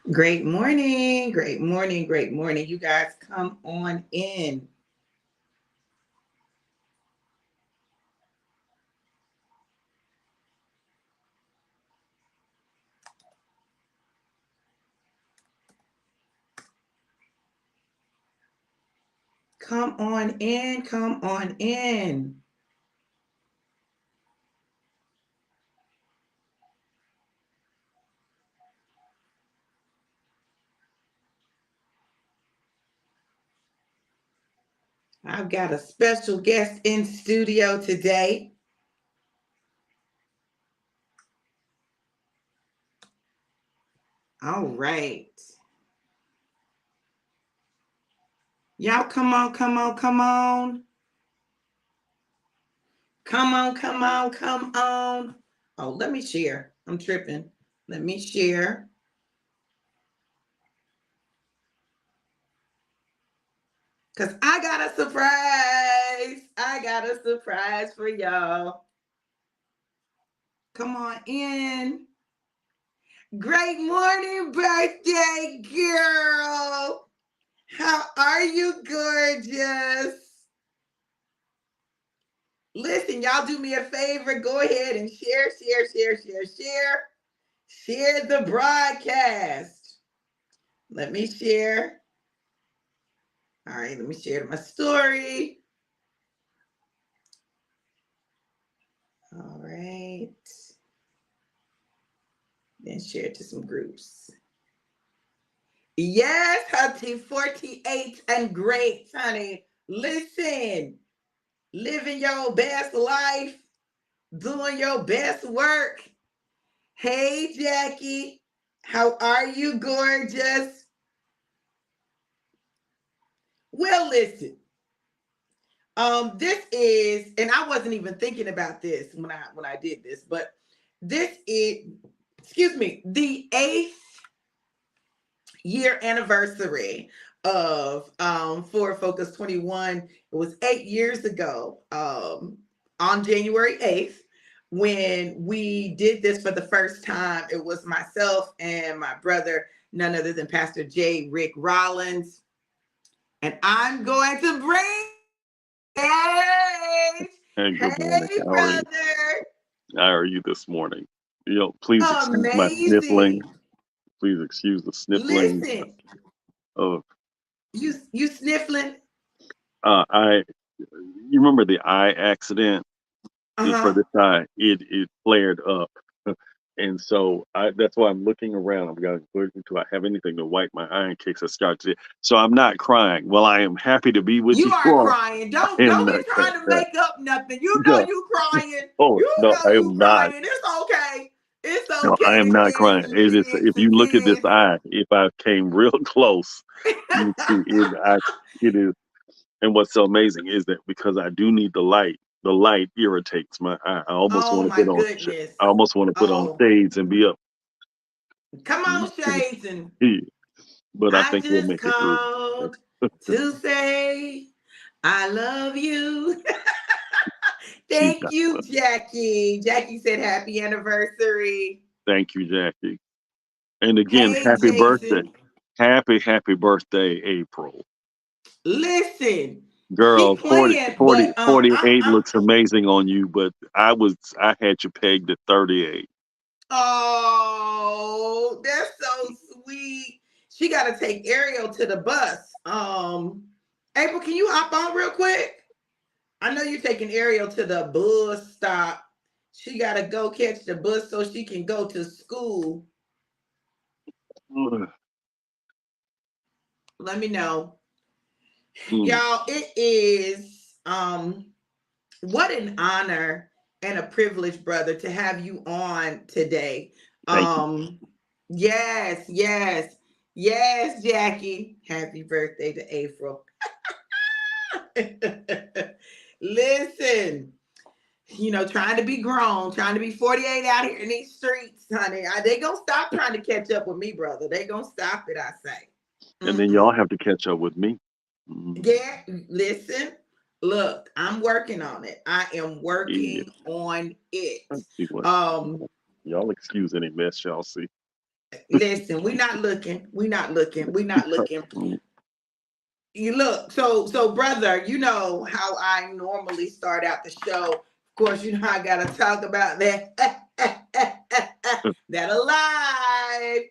Great morning, great morning, great morning. You guys come on in. Come on in, come on in. I've got a special guest in studio today. All right. Y'all come on, come on, come on. Come on, come on, come on. Oh, let me share. I'm tripping. Let me share. Because I got a surprise. I got a surprise for y'all. Come on in. Great morning, birthday girl. How are you, gorgeous? Listen, y'all do me a favor. Go ahead and share, share, share, share, share. Share the broadcast. Let me share. All right, let me share my story. All right. Then share it to some groups. Yes, honey, 48 and great, honey. Listen, living your best life, doing your best work. Hey, Jackie, how are you, gorgeous? Well, listen, this is, and I wasn't even thinking about this when I did this, but this is, excuse me, the 8th year anniversary of Forward Focus 21. It was 8 years ago, on January 8th, when we did this for the first time. It was myself and my brother, none other than Pastor J. Rick Rollins. And I'm going to bring, hey, Hey, good morning. hey, How are you? brother. How are you this morning? Please excuse my sniffling. Amazing. Please excuse the sniffling. Listen, Of you sniffling? I. You remember the eye accident? For Uh-huh. this eye, it flared up, and so that's why I'm looking around. I'm going, do I have anything to wipe my eye in case I start to? So I'm not crying. Well, I am happy to be with You you aren't all. crying. I Don't am be not trying to crying. make up nothing. You know No, you crying. oh You no, know I you am not. crying. It's okay. It's No, I okay am to not shed crying. some It is. tears, If some you look at this tears. eye, if I came real close, you see it. It is. And what's so amazing is that because I do need the light irritates my eye. I almost Oh want to my put on. goodness. I almost want to put on Oh, shades and be up. come on, Shades. And But I I think we'll just make it through. called to say I love you. She's Thank not you, funny. Jackie. Jackie said happy anniversary. Thank you, Jackie. And again, Hey, happy birthday. Jason. Happy birthday, April. Listen, she Girl, playing, but 48 looks amazing on you, but I had you pegged at 38. oh, that's so sweet. She got to take Ariel to the bus. April, can you hop on real quick? I know you're taking Ariel to the bus stop. She got to go catch the bus so she can go to school. Let me know. Mm, Y'all, it is what an honor and a privilege, brother, to have you on today. thank you. Um, yes, yes, yes, Jackie. Happy birthday to April. Listen, trying to be grown, trying to be 48 out here in these streets, honey. They gonna stop trying to catch up with me, brother. They gonna stop it, I say. And then y'all Mm-mm. have to catch up with me. Mm, Yeah, listen, look, I'm working on it. I am yeah. working on it. Let's see what Um, y'all excuse any mess y'all see. Listen, we not looking. We not looking. We not looking. You look, so brother, you know how I normally start out the show. Of course, you know I gotta talk about that that alive.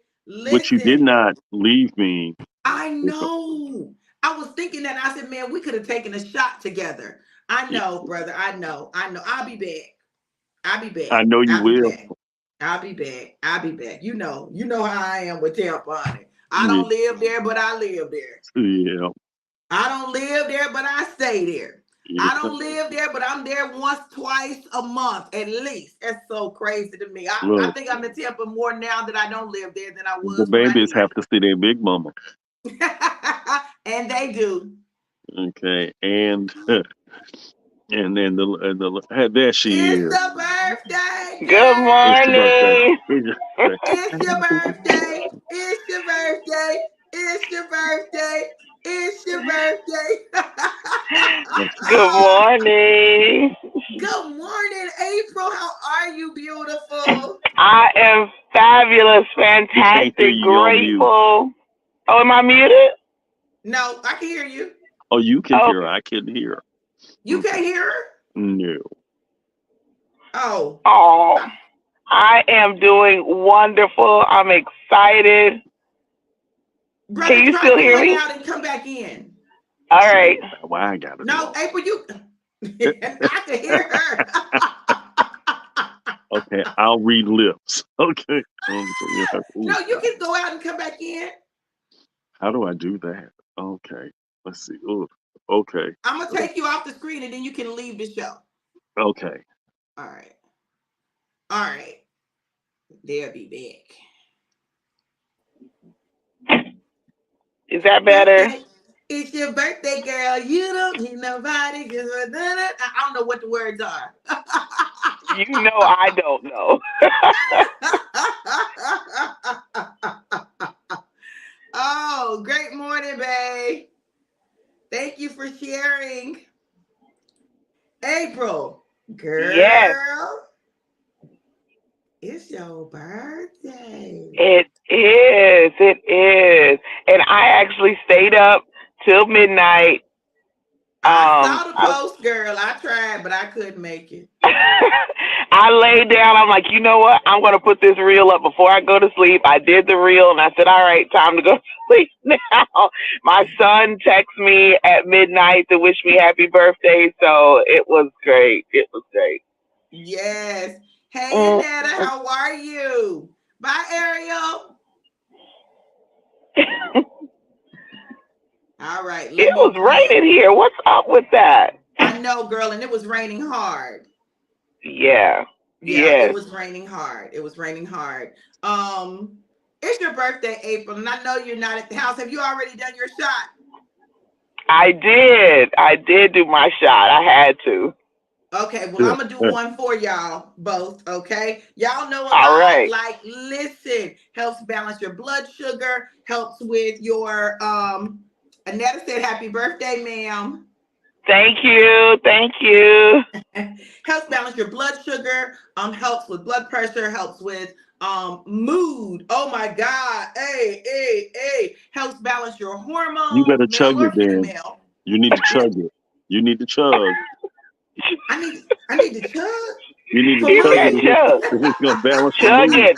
But you did Listen, not leave me. I know. I was thinking that I said, man, we could have taken a shot together. I Yeah, know, brother. I know. I know. I'll be back. I'll be I back. know you I'll be will. back. I'll be back. I'll be back. You know how I am with Tampa, honey. I Yeah, don't live there, but I live there. yeah, I don't live there, but I stay there. I yeah. don't live there, but I'm there once, twice a month at least. That's so crazy to me. I Look, think I'm in Tampa more now that I don't live there than I the was when I babies have did. to see their big mama. And they do. Okay, and then there she It's is. the birthday Good It's your girl. birthday. morning. It's your birthday. It's your birthday. It's your birthday. It's your birthday. It's your birthday. Good morning. Good morning, April. How are you, beautiful? I am fabulous, We can't hear fantastic, you. You're on mute. grateful. Oh, am I muted? No, I can hear you. Oh, you can hear her. Okay. I can hear her. You can't hear her? No. Oh, Oh, I am doing wonderful. I'm excited. Can brother, you try still hear going me? out and come back in. All See, right. why I gotta do No, all April, you. that? I can hear her. Okay, I'll read lips. Okay. So you'll have to, No, you can go out and come back in. how do I do that? Okay. Let's see. Ooh, okay. I'm gonna take you off the screen and then you can leave the show. Okay. All right. All right. They'll be back. Is that better? Birthday. It's your birthday, girl. You don't need nobody because I don't know what the words are. You know I don't know. Oh, great morning, babe. Thank you for sharing. April, Yes, girl, it's your birthday. it is. It is. And I actually stayed up till midnight. I saw the I post, girl. I tried, but I couldn't make it. I laid down. I'm like, you know what? I'm gonna put this reel up before I go to sleep. I did the reel, and I said, all right, time to go to sleep now. My son texted me at midnight to wish me happy birthday, so it was great. It was great. Yes. Hey, Mm. Anetta, how are you? Bye, Ariel. All right, It let me was pin. raining here. What's up with that? I know, girl, and it was raining hard. Yeah. Yeah, it Yes, was raining hard. It was raining hard. Um, it's your birthday, April, and I know you're not at the house. Have you already done your shot? I did. I did do my shot. I had to. Okay, well, I'm gonna do one for y'all both. Okay, y'all know All about right. like listen helps balance your blood sugar, helps with your Annetta said happy birthday, ma'am. Thank you. Thank you. Helps balance your blood sugar, helps with blood pressure, helps with mood. Oh my God. Hey, helps balance your You hormones, better male chug or it then. female. You need to chug it. You need to chug. I need to chug You need to for You chug it said if mood. chug. it's gonna balance your Chug mood. it.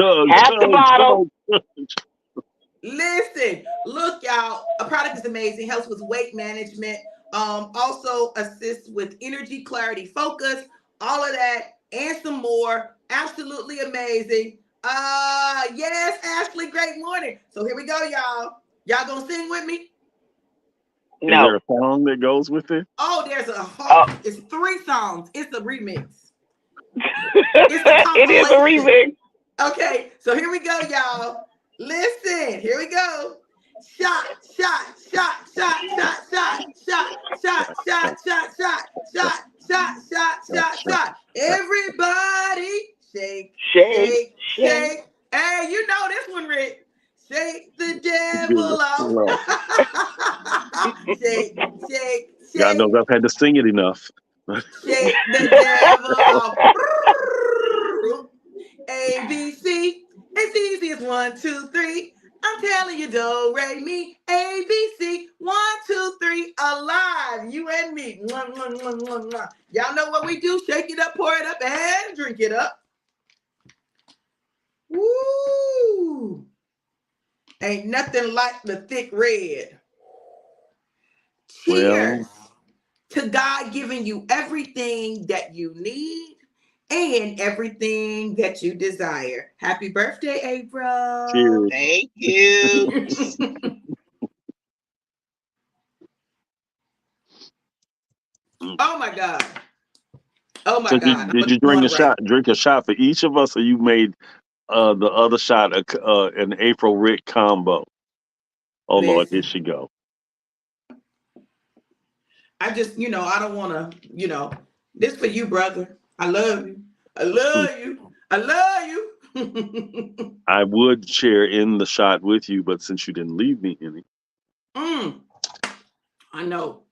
Chug, Half the chug, bottle. chug. Listen, look, y'all. A product is amazing. Helps with weight management. Also assists with energy, clarity, focus, all of that, and some more. Absolutely amazing. Yes, Ashley. Great morning. So here we go, y'all. Y'all gonna sing with me? Is there No. a song that goes with it? Oh, there's a whole. Oh. It's three songs. It's a remix. It's a It is a compilation. remix. Okay, so here we go, y'all. Listen, here we go. Shot, shot, shot, shot, shot, shot, shot, shot, shot, shot, shot, shot, shot, shot, shot, shot. Everybody shake, Shake, shake, shake. shake. Hey, you know this one, Rick. Shake the Good devil off. Lord. Shake, shake, God shake, knows I've had to sing it enough. shake the devil off. A B C, It's easy as 1, 2, 3. I'm telling you, do, re, mi, A, B, C. 1, 2, 3, alive. You and me. Mwah, mwah, mwah, mwah, mwah. Y'all know what we do? Shake it up, pour it up, and drink it up. Woo! Ain't nothing like the thick red. Cheers Well, to God giving you everything that you need and everything that you desire. Happy birthday, April. cheers. Thank you. Oh my God. Oh my So God. I'm did gonna you do drink one a right. shot? Drink a shot for each of us, or you made the other shot an April Rick combo? Oh Lord, here Listen, she go. I just, I don't wanna, this for you, brother. I love you. I Hmm. love you. I love you. I would share in the shot with you, but since you didn't leave me any, mm, I know.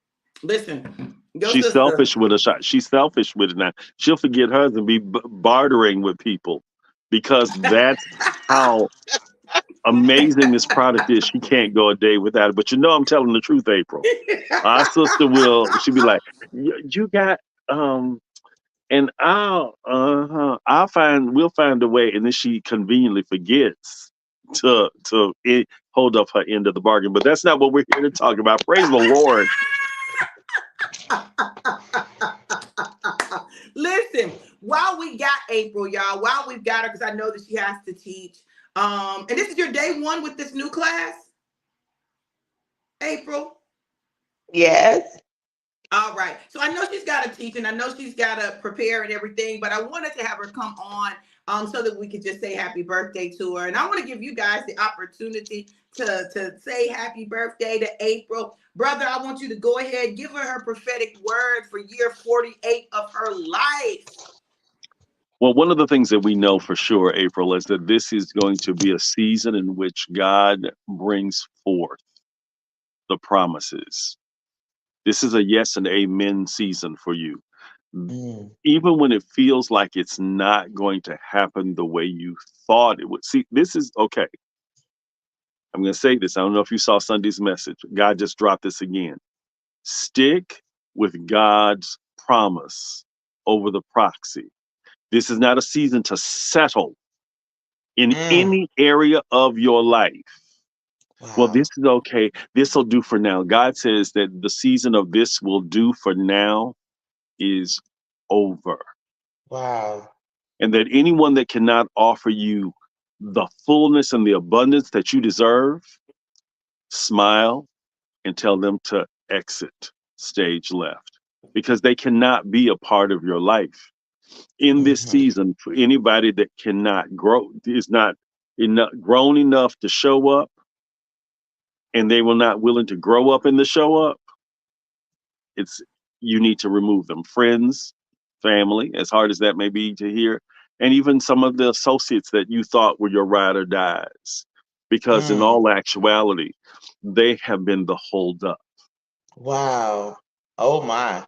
Listen, your she's sister. selfish with a shot. She's selfish with it now. She'll forget hers and be bartering with people because that's how amazing this product is. She can't go a day without it. But I'm telling the truth, April. Our sister will. She'll be like, You got and we'll find a way." And then she conveniently forgets to hold up her end of the bargain. But that's not what we're here to talk about. Praise the Lord. Listen, while we got April, y'all, while we've got her, because I know that she has to teach. And this is your day one with this new class, April. Yes. All right. So I know she's got to teach and I know she's got to prepare and everything, but I wanted to have her come on so that we could just say happy birthday to her. And I want to give you guys the opportunity to say happy birthday to April. Brother, I want you to go ahead, give her prophetic word for year 48 of her life. Well, one of the things that we know for sure, April, is that this is going to be a season in which God brings forth the promises. This is a yes and amen season for you. Mm. Even when it feels like it's not going to happen the way you thought it would. See, this is okay. I'm going to say this. I don't know if you saw Sunday's message. God just dropped this again. Stick with God's promise over the proxy. This is not a season to settle in Mm. any area of your life. Well, Wow. this is okay. This will do for now. God says that the season of this will do for now is over. Wow. And that anyone that cannot offer you the fullness and the abundance that you deserve, smile and tell them to exit stage left because they cannot be a part of your life in this Mm-hmm. season. For anybody that cannot grow, is not enough, grown enough to show up, and they were not willing to grow up in the show up, it's you need to remove them. Friends, family, as hard as that may be to hear, and even some of the associates that you thought were your ride or dies, because in Mm. all actuality, they have been the holdup. Wow. Oh my.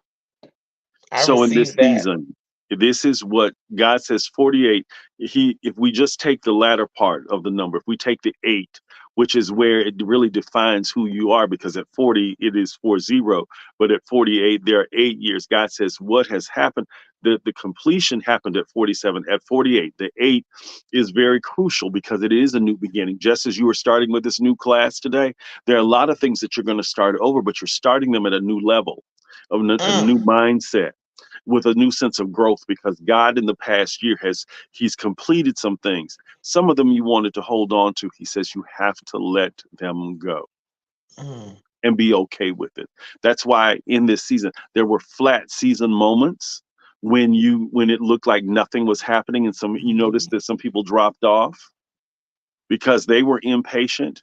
I So in this received that. season, this is what God says 48. If we just take the latter part of the number, if we take the 8, which is where it really defines who you are, because at 40 it is 40, but at 48 there are 8 years. God says what has happened, the completion happened at 47. At 48, the 8 is very crucial because it is a new beginning. Just as you were starting with this new class today, there are a lot of things that you're going to start over, but you're starting them at a new level, a Mm. new mindset, with a new sense of growth, because God in the past year he's completed some things. Some of them you wanted to hold on to. He says you have to let them go Mm. and be okay with it. That's why in this season there were flat season moments when it looked like nothing was happening, and some you noticed that some people dropped off because they were impatient.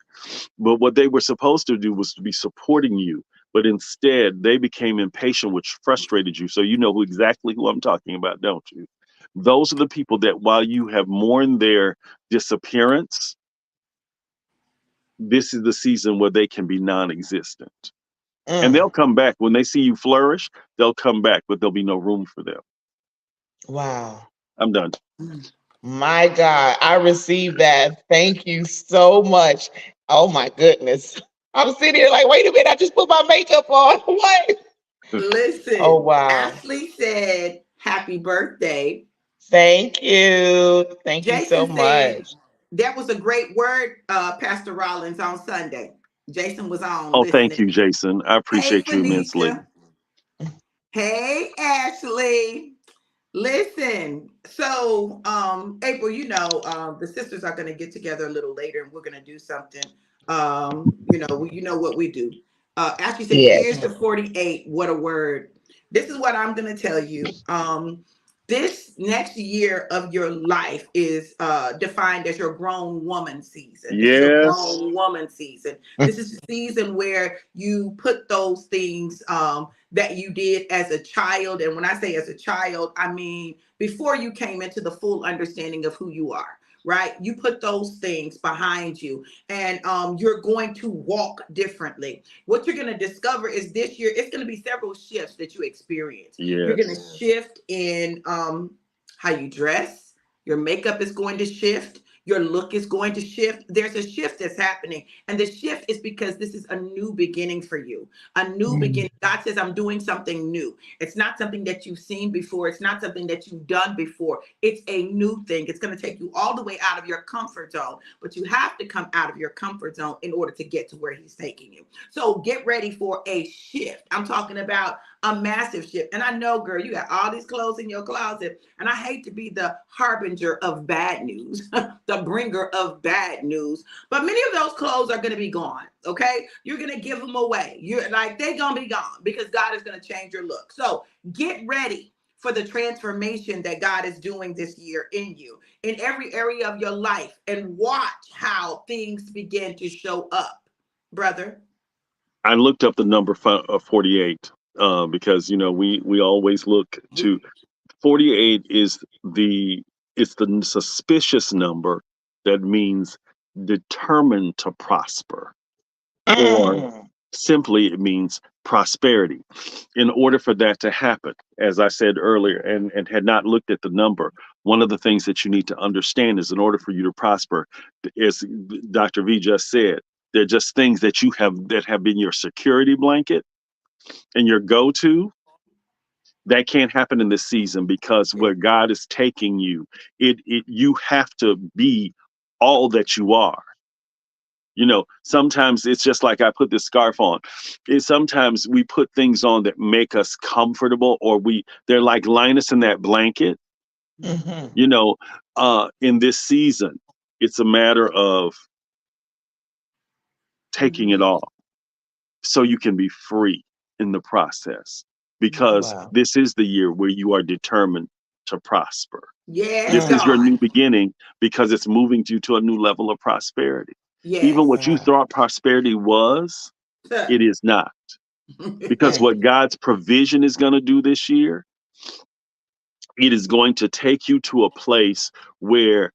But what they were supposed to do was to be supporting you. But instead, they became impatient, which frustrated you. So you know exactly who I'm talking about, don't you? Those are the people that while you have mourned their disappearance, this is the season where they can be non existent. And Mm. they'll come back. When they see you flourish, they'll come back, but there'll be no room for them. Wow. I'm done. My God, I received that. Thank you so much. Oh my goodness. I'm sitting here like, wait a minute, I just put my makeup on. What? Oh Listen, wow. Ashley said happy birthday. Thank you. Thank you so Jason said much. that was a great word, Pastor Rollins, on Sunday. Jason was on Oh, thank listening. you, Jason. I Hey, appreciate you immensely. Felicia. Hey, Ashley. Listen, so April, the sisters are going to get together a little later, and we're going to do something. You know what we do. Ashley said, "Here's Yes. the 48. What a word! This is what I'm going to tell you. This next year of your life is defined as your grown woman season. This is your Yes. grown woman season. This is the season where you put those things that you did as a child. And when I say as a child, I mean before you came into the full understanding of who you are, right? You put those things behind you, and you're going to walk differently. What you're going to discover is this year, it's going to be several shifts that you experience. You're going to Yes. shift in how you dress, your makeup is going to shift. Your look is going to shift. There's a shift that's happening. And the shift is because this is a new beginning for you, a new Mm, beginning. God says, I'm doing something new. It's not something that you've seen before. It's not something that you've done before. It's a new thing. It's going to take you all the way out of your comfort zone, but you have to come out of your comfort zone in order to get to where he's taking you. So get ready for a shift. I'm talking about a massive shift. And I know, girl, you got all these clothes in your closet, and I hate to be the harbinger of bad news, the bringer of bad news, but many of those clothes are going to be gone. Okay, you're going to give them away. You're like, they're going to be gone because God is going to change your look. So get ready for the transformation that God is doing this year in you, in every area of your life, and watch how things begin to show up, brother. I looked up the number 48 because we always look to 48 is the suspicious number that means determined to prosper, or mm, simply it means prosperity. In order for that to happen, as I said earlier, and had not looked at the number, one of the things that you need to understand is in order for you to prosper, as Dr. V just said, they're just things that you have that have been your security blanket and your go-to. That can't happen in this season because where God is taking you, it you have to be all that you are. Sometimes it's just like I put this scarf on. Sometimes we put things on that make us comfortable, or they're like Linus in that blanket. mhm. You know, in this season, it's a matter of taking it Mhm. off so you can be free in the process. Because Wow. this is the year where you are determined to prosper. Yes, This Mm, is your God. new beginning because it's moving you to a new level of prosperity. Even Yes. what you wow. thought prosperity was, it is not. Because Mm, what God's provision is going to do this year, it is going to take you to a place where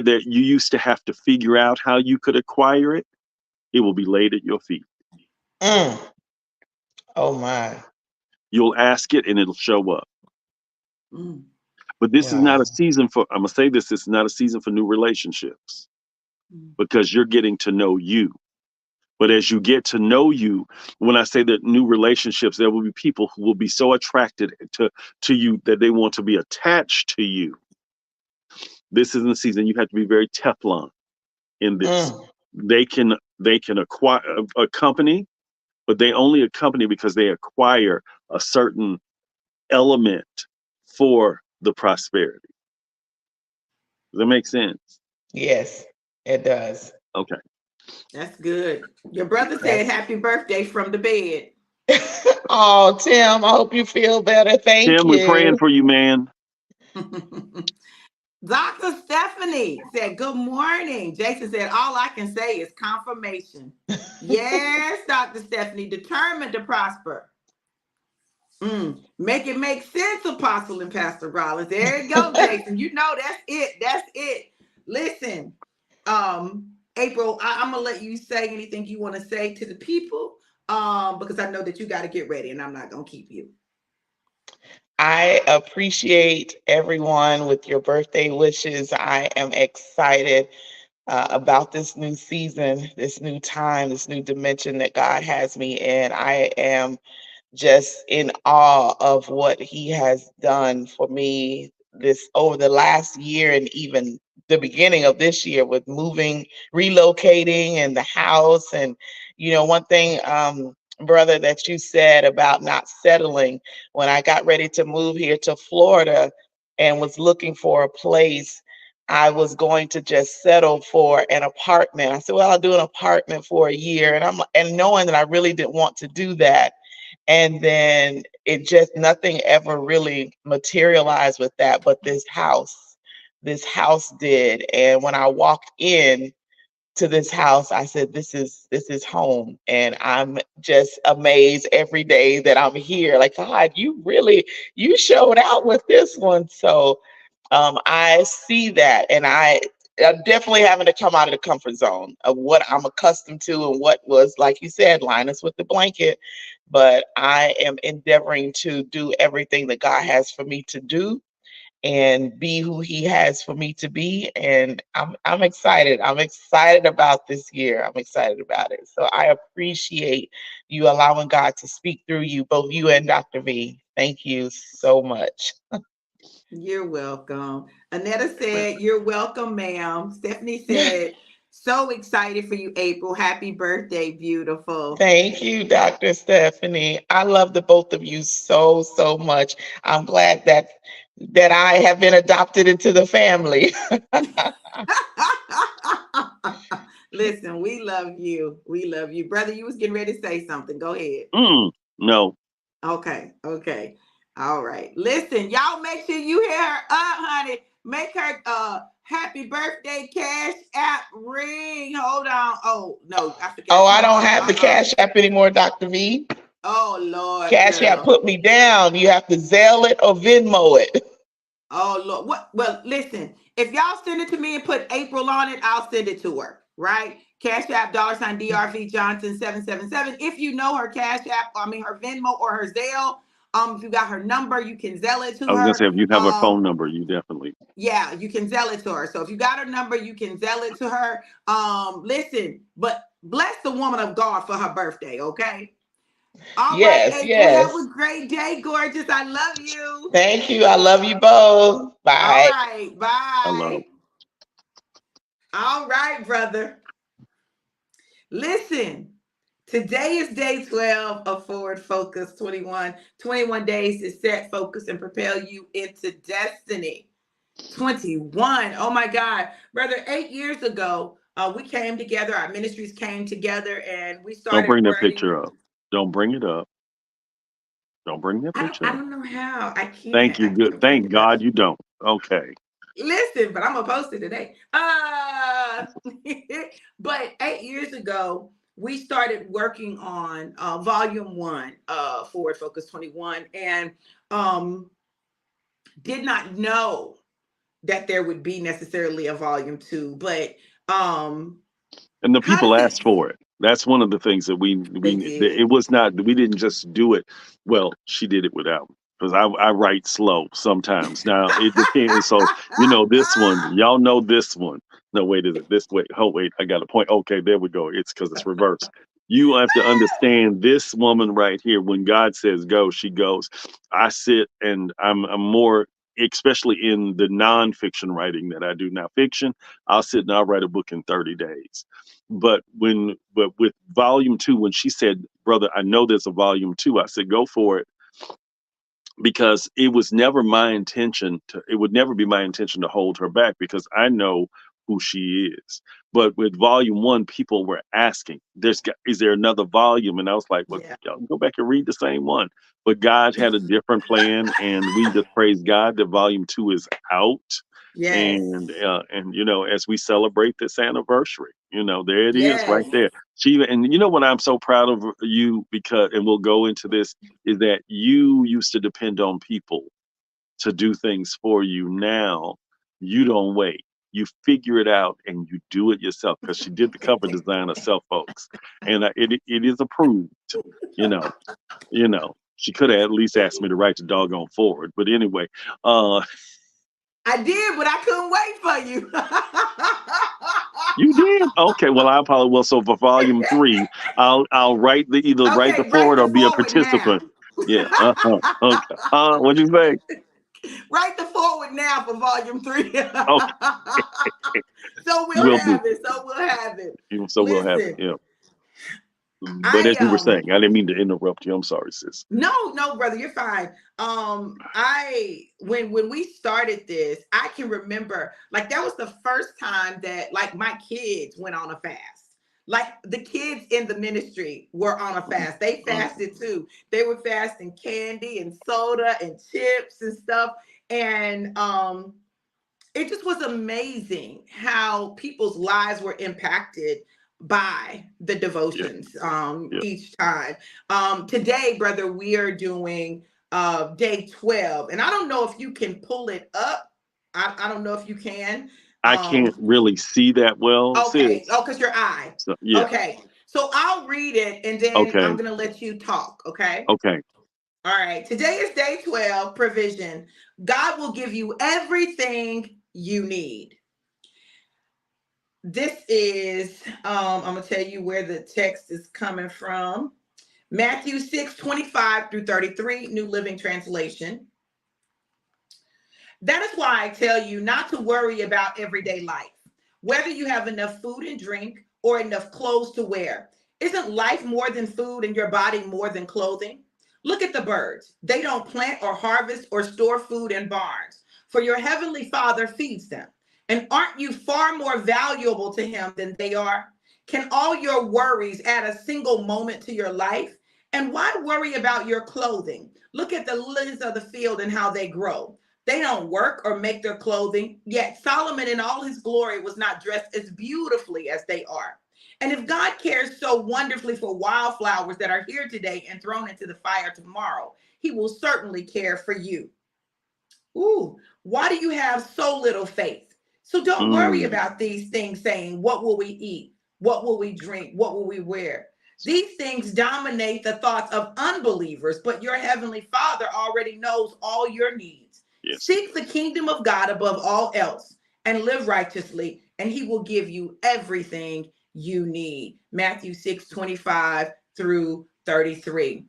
that you used to have to figure out how you could acquire it. It will be laid at your feet. mm. Oh my. You'll ask it and it'll show up. Mm, But this is not Wow. a season for, I'm going to say this is not a season for new relationships mm, because you're getting to know you. But as you get to know you, when I say that new relationships, there will be people who will be so attracted to you that they want to be attached to you. This isn't the season. You have to be very Teflon in this. Mm, They can acquire a company, but they only accompany because they acquire a certain element for the prosperity. Does that make sense? yes, it does. Okay. that's good. Your brother said That's happy birthday from the bed. oh, Tim, I hope you feel better. Thank Tim, we're praying you. for you, man. Dr. Stephanie said, good morning. Jason said, all I can say is confirmation. Yes, Dr. Stephanie, determined to prosper. Make it make sense, Apostle and Pastor Rollins. There you go, Jason. You know that's it. That's it. Listen, April, I'm gonna let you say anything you want to say to the people, because I know that you got to get ready, and I'm not gonna keep you. I appreciate everyone with your birthday wishes. I am excited about this new season, this new time, this new dimension that God has me in. I am just in awe of what he has done for me this over the last year and even the beginning of this year with moving, relocating and the house. And one thing, brother, that you said about not settling, when I got ready to move here to Florida and was looking for a place, I was going to just settle for an apartment. I said, well, I'll do an apartment for a year. And knowing that I really didn't want to do that, and then it just nothing ever really materialized with that, but this house did. And when I walked in to this house, I said, this is home. And I'm just amazed every day that I'm here. Like, God, you showed out with this one. So I see that, and I'm definitely having to come out of the comfort zone of what I'm accustomed to and what was, like you said, Linus, with the blanket. But I am endeavoring to do everything that God has for me to do and be who He has for me to be. And I'm excited. I'm excited about this year. I'm excited about it. So I appreciate you allowing God to speak through you, both you and Dr. V. Thank you so much. You're welcome. Anetta said, "You're welcome, ma'am." Stephanie said, "So excited for you, April. Happy birthday, beautiful." Thank you, Dr. Stephanie. I love the both of you so, so much. I'm glad that I have been adopted into the family. Listen, we love you. We love you. Brother, you was getting ready to say something. Go ahead. No. Okay, okay. All right. Listen, y'all make sure you hear her up, honey. Make her happy birthday cash app ring. Hold on. Oh, no, I Oh, forgot. I Come don't on. have the Cash App anymore, Dr. V. Oh, Lord, Cash App girl. put me down. You have to Zelle it or Venmo it. Oh Lord. What well, listen, if y'all send it to me and put April on it, I'll send it to her. Right? Cash App $ DRV Johnson 777. If you know her Cash App, I mean her Venmo or her Zelle, if you got her number, you can Zelle it I to was gonna say her. if you have a phone number, you definitely. Yeah, you can Zelle it to her. So if you got her number, you can Zelle it to her. Listen, but bless the woman of God for her birthday, okay? All right, Yes, April, have a yes. great day, gorgeous. I love you. Thank you. I love you both. All Bye. right, Hello. bye. All right, brother. Listen, today is day 12 of Forward Focus 21. 21 days to set, focus, and propel you into destiny. 21. Oh my God. Brother, 8 years ago, we came together, our ministries came together, and we Don't started bring that writing. picture up. Don't bring it up. Don't bring that I picture up. don't know how. I Thank can't. you. I Good. can't bring Thank it up. God you don't. Okay. Listen, but I'm gonna post it today. But 8 years ago, we started working on volume one, Forward Focus 21, and um, did not know that there would be necessarily a volume two. But And the how people does asked it? for it. That's one of the things that They it did. was not, we didn't just do it. Well, she did it without me because I write slow sometimes. Now it depends. So this one, y'all know this one. No, wait, is it this way? Oh wait, I got a point. Okay, there we go. It's because it's reversed. You have to understand this woman right here. When God says go, she goes. I sit and I'm more, especially in the nonfiction writing that I do now. Fiction, I'll sit and I'll write a book in 30 days. But with volume two, when she said, "Brother, I know there's a volume two," I said, "Go for it," because it would never be my intention to hold her back because I know who she is. But with volume one, people were asking, is there another volume?" And I was like, well, Yeah. y'all can go back and read the same one. But God had a different plan, and we just praise God that volume two is out. Yes. And as we celebrate this anniversary, there it is right Yes. there. She and you know what I'm so proud of you, because, and we'll go into this, is that you used to depend on people to do things for you. Now you don't wait. You figure it out and you do it yourself, because she did the cover design herself, folks, and it is approved. You know, you know. She could have at least asked me to write the doggone forward. But anyway, uh, I did, but I couldn't wait for you. you did? Okay, well I apologize. Well, so for volume three, I'll write the either write the Okay, write forward the or be a forward now. participant. Yeah. Okay. What'd you say? Write the forward now for volume 3. Okay, So we'll will do. have it. So we'll have it. So we'll have it. Listen, Yeah. But I as you were saying, I didn't mean to interrupt you. I'm sorry, sis. no, brother, you're fine. I when we started this, I can remember like that was the first time that like my kids went on a fast. Like the kids in the ministry were on a fast. They Mm, fasted too. They were fasting candy and soda and chips and stuff. And it just was amazing how people's lives were impacted by the yeah, devotions yeah. each time. Today, brother, we are doing day 12, and I don't know if you can pull it up. I don't know if you can. I can't really see that well, Okay, sis. oh, because your eye. So yeah. Okay, so I'll read it and then I'm Okay. gonna let you talk. Okay. Okay. All right. Today is day 12, provision. God will give you everything you need. This is, I'm going to tell you where the text is coming from. Matthew 6:25 through 33, New Living Translation. That is why I tell you not to worry about everyday life, whether you have enough food and drink or enough clothes to wear. Isn't life more than food and your body more than clothing? Look at the birds. They don't plant or harvest or store food in barns, for your heavenly Father feeds them. And aren't you far more valuable to him than they are? Can all your worries add a single moment to your life? And why worry about your clothing? Look at the lilies of the field and how they grow. They don't work or make their clothing, yet Solomon in all his glory was not dressed as beautifully as they are. And if God cares so wonderfully for wildflowers that are here today and thrown into the fire tomorrow, he will certainly care for you. Ooh, why do you have so little faith? So don't worry Mm, about these things saying, what will we eat? What will we drink? What will we wear? These things dominate the thoughts of unbelievers, but your heavenly Father already knows all your needs. yes. Seek the kingdom of God above all else and live righteously, and he will give you everything you need. Matthew 6:25 through 33.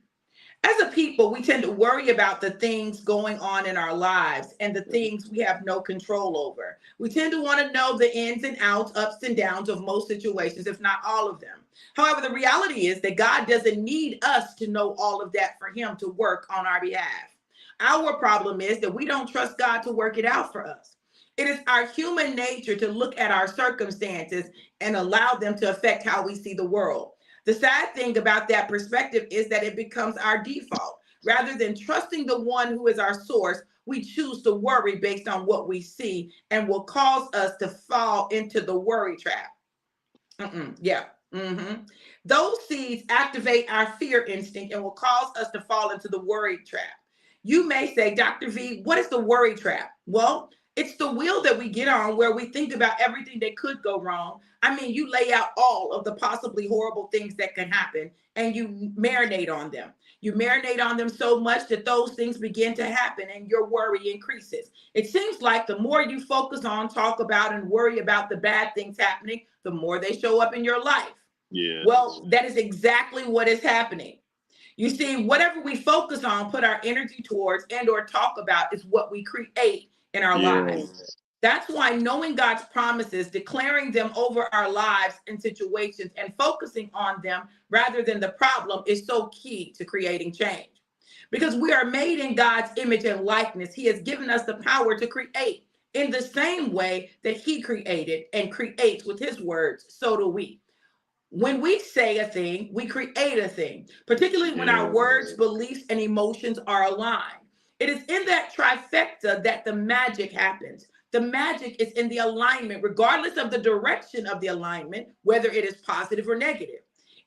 As a people, we tend to worry about the things going on in our lives and the things we have no control over. We tend to want to know the ins and outs, ups and downs of most situations, if not all of them. However, the reality is that God doesn't need us to know all of that for him to work on our behalf. Our problem is that we don't trust God to work it out for us. It is our human nature to look at our circumstances and allow them to affect how we see the world. The sad thing about that perspective is that it becomes our default. Rather than trusting the one who is our source, we choose to worry based on what we see and will cause us to fall into the worry trap. Yeah. Those seeds activate our fear instinct and will cause us to fall into the worry trap. You may say, Dr. V, what is the worry trap? Well, it's the wheel that we get on where we think about everything that could go wrong. I mean, you lay out all of the possibly horrible things that can happen and you marinate on them. You marinate on them so much that those things begin to happen and your worry increases. It seems like the more you focus on, talk about, and worry about the bad things happening, the more they show up in your life. Yes. Well, that is exactly what is happening. You see, whatever we focus on, put our energy towards, and or talk about is what we create in our lives. Yes. That's why knowing God's promises, declaring them over our lives and situations, and focusing on them rather than the problem is so key to creating change. Because we are made in God's image and likeness, he has given us the power to create in the same way that he created and creates with his words, so do we. When we say a thing, we create a thing, particularly when our words, Yes. beliefs, and emotions are aligned. It is in that trifecta that the magic happens. The magic is in the alignment, regardless of the direction of the alignment, whether it is positive or negative.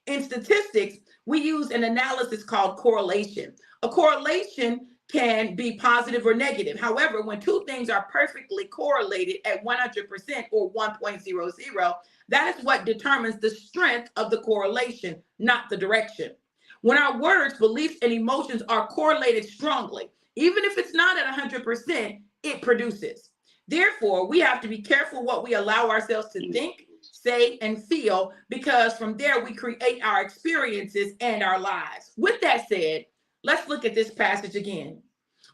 In statistics, we use an analysis called correlation. A correlation can be positive or negative. However, when two things are perfectly correlated at 100% or 1.00, that is what determines the strength of the correlation, not the direction. When our words, beliefs, and emotions are correlated strongly, even if it's not at 100%, it produces. Therefore, we have to be careful what we allow ourselves to think, say, and feel, because from there we create our experiences and our lives. With that said, let's look at this passage again.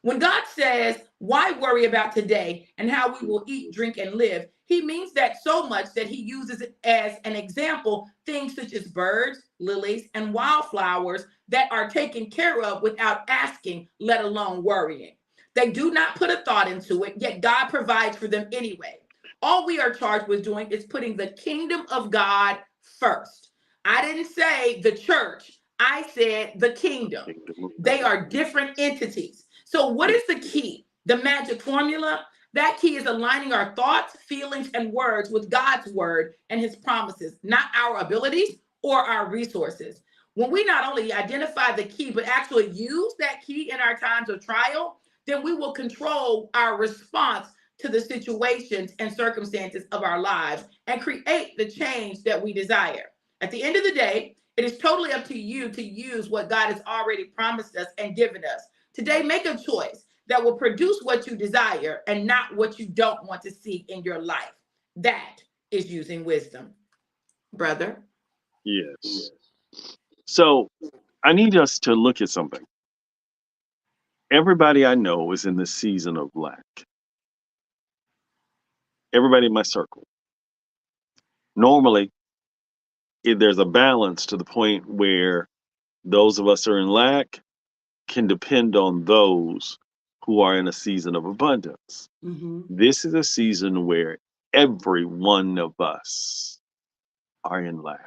When God says, why worry about today and how we will eat, drink, and live, he means that so much that he uses it as an example things such as birds, lilies, and wildflowers that are taken care of without asking, let alone worrying. They do not put a thought into it, yet God provides for them anyway. All we are charged with doing is putting the kingdom of God first. I didn't say the church, I said the kingdom. They are different entities. So, what is the key? The magic formula? That key is aligning our thoughts, feelings, and words with God's word and his promises, not our abilities or our resources. When we not only identify the key, but actually use that key in our times of trial, then we will control our response to the situations and circumstances of our lives and create the change that we desire. At the end of the day, it is totally up to you to use what God has already promised us and given us. Today, make a choice that will produce what you desire and not what you don't want to see in your life. That is using wisdom, brother. Yes. So I need us to look at something. Everybody I know is in this season of lack. Everybody in my circle. Normally, there's a balance to the point where those of us who are in lack can depend on those who are in a season of abundance. Mm-hmm. This is a season where every one of us are in lack.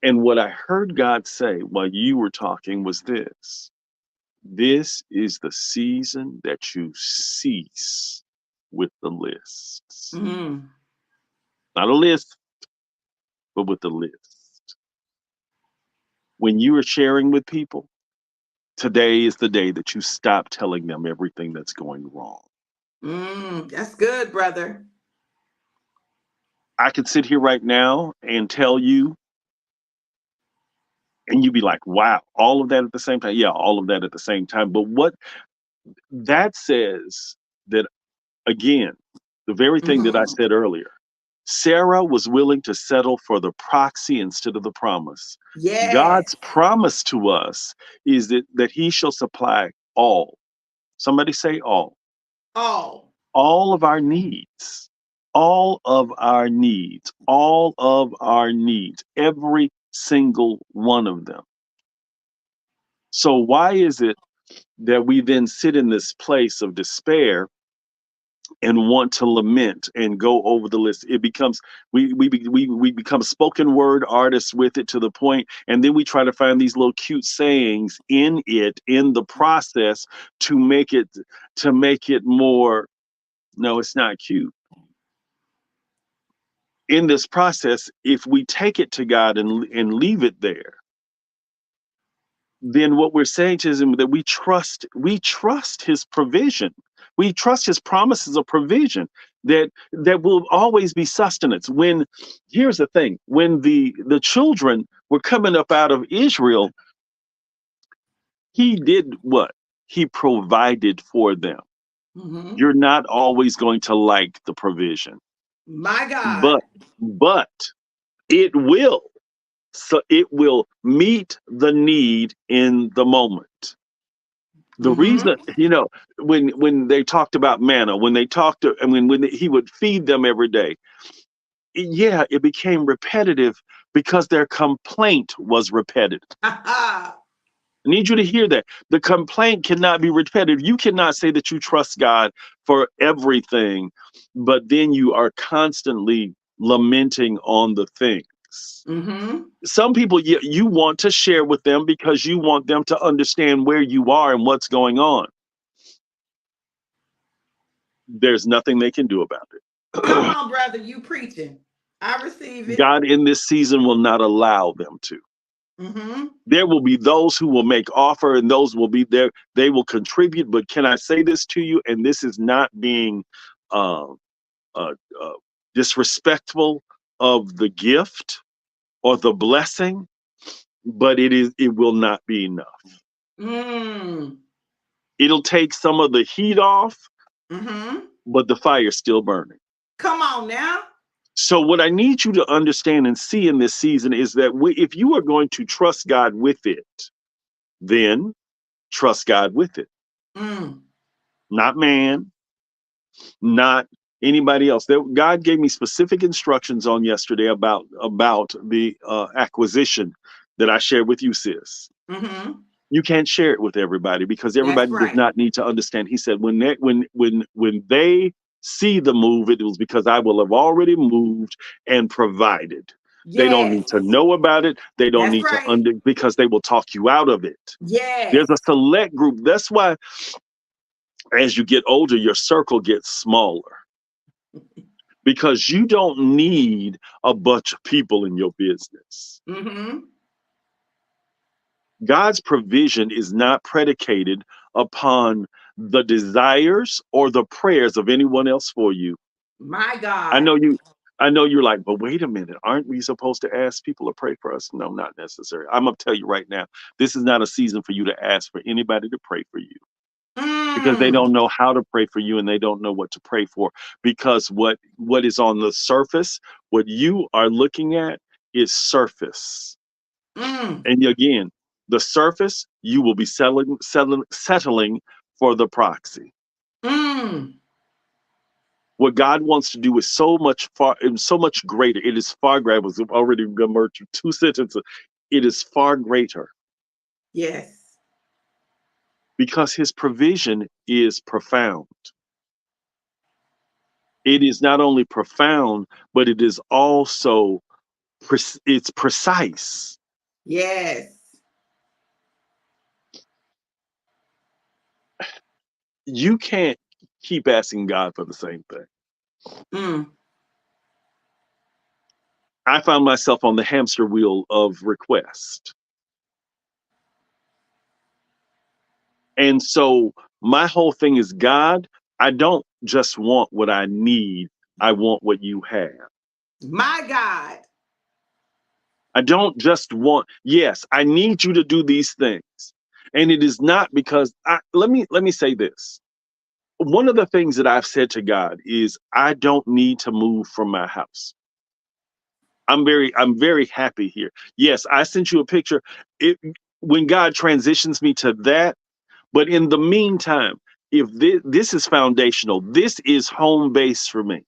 And what I heard God say while you were talking was this is the season that you cease with the lists. Mm-hmm. Not a list, but with the list. When you are sharing with people, today is the day that you stop telling them everything that's going wrong. That's good, brother. I could sit here right now and tell you, and you'd be like, wow, all of that at the same time. Yeah, all of that at the same time. But what that says that, again, the very thing that I Mm-hmm. said earlier, Sarah was willing to settle for the proxy instead of the promise. Yes. God's promise to us is that he shall supply all. Somebody say All. all of our needs, all of our needs, all of our needs, every single one of them. So why is it that we then sit in this place of despair and want to lament and go over the list? It becomes we become spoken word artists with it to the point, and then we try to find these little cute sayings in it in the process to make it more. No, it's not cute. In this process, if we take it to God and leave it there, then what we're saying to him that we trust his provision. We trust his promises of provision that will always be sustenance. When here's the thing, when the children were coming up out of Israel, he did what? He provided for them. Mm-hmm. You're not always going to like the provision, My God. but it will. So it will meet the need in the moment. The reason, Mm-hmm. when they talked about manna, when they talked to, I mean, when he would feed them every day, yeah, it became repetitive because their complaint was repetitive. I need you to hear that. The complaint cannot be repetitive. You cannot say that you trust God for everything, but then you are constantly lamenting on the things. Mm-hmm. Some people you want to share with them because you want them to understand where you are and what's going on. There's nothing they can do about Come it. on, brother. You preaching. I receive it. God in this season will not allow them to. Mm-hmm. There will be those who will make offer and those will be there. They will contribute. But can I say this to you? And this is not being uh, uh, uh, disrespectful of the gift or the blessing. but it will not be enough. Mm. It'll take some of the heat off, Mm-hmm. but the fire's still burning. Come on now. So what I need you to understand and see in this season is that if you are going to trust God with it, then trust God with it. Mm. Not man, not anybody else. God gave me specific instructions on yesterday about the acquisition that I shared with you, sis. Mm-hmm. You can't share it with everybody because That's everybody does right. not need to understand. He said when they see the move, it was because I will have already moved and provided. They don't Yes. need to know about it. They don't That's need to right. because they will talk you out of it. Yes. There's a select group. That's why as you get older, your circle gets smaller because you don't need a bunch of people in your business. Mm-hmm. God's provision is not predicated upon the desires or the prayers of anyone else for you. My I God. know you I know you're like, but wait a minute, aren't we supposed to ask people to pray for us? No, not necessary. I'm gonna tell you right now, this is not a season for you to ask for anybody to pray for you because they Mm. don't know how to pray for you and they don't know what to pray for because what is on the surface, what you are looking at is surface. Mm. And again, the surface, you will be settling for the proxy. Mm. What God wants to do is so much greater. It is far greater. I was already going to merge two sentences. It is far greater Yes. because his provision is profound. It is not only profound, but it is also it's precise. Yes. You can't keep asking God for the same thing. Mm. I found myself on the hamster wheel of request. And so my whole thing is God, I don't just want what I need, I want what you have. My God. I don't just want, yes, I need you to do these things. And it is not because let me say this. One of the things that I've said to God is I don't need to move from my house. I'm very happy here. Yes, I sent you a picture. It when God transitions me to that, but in the meantime, if this is foundational, this is home base for me.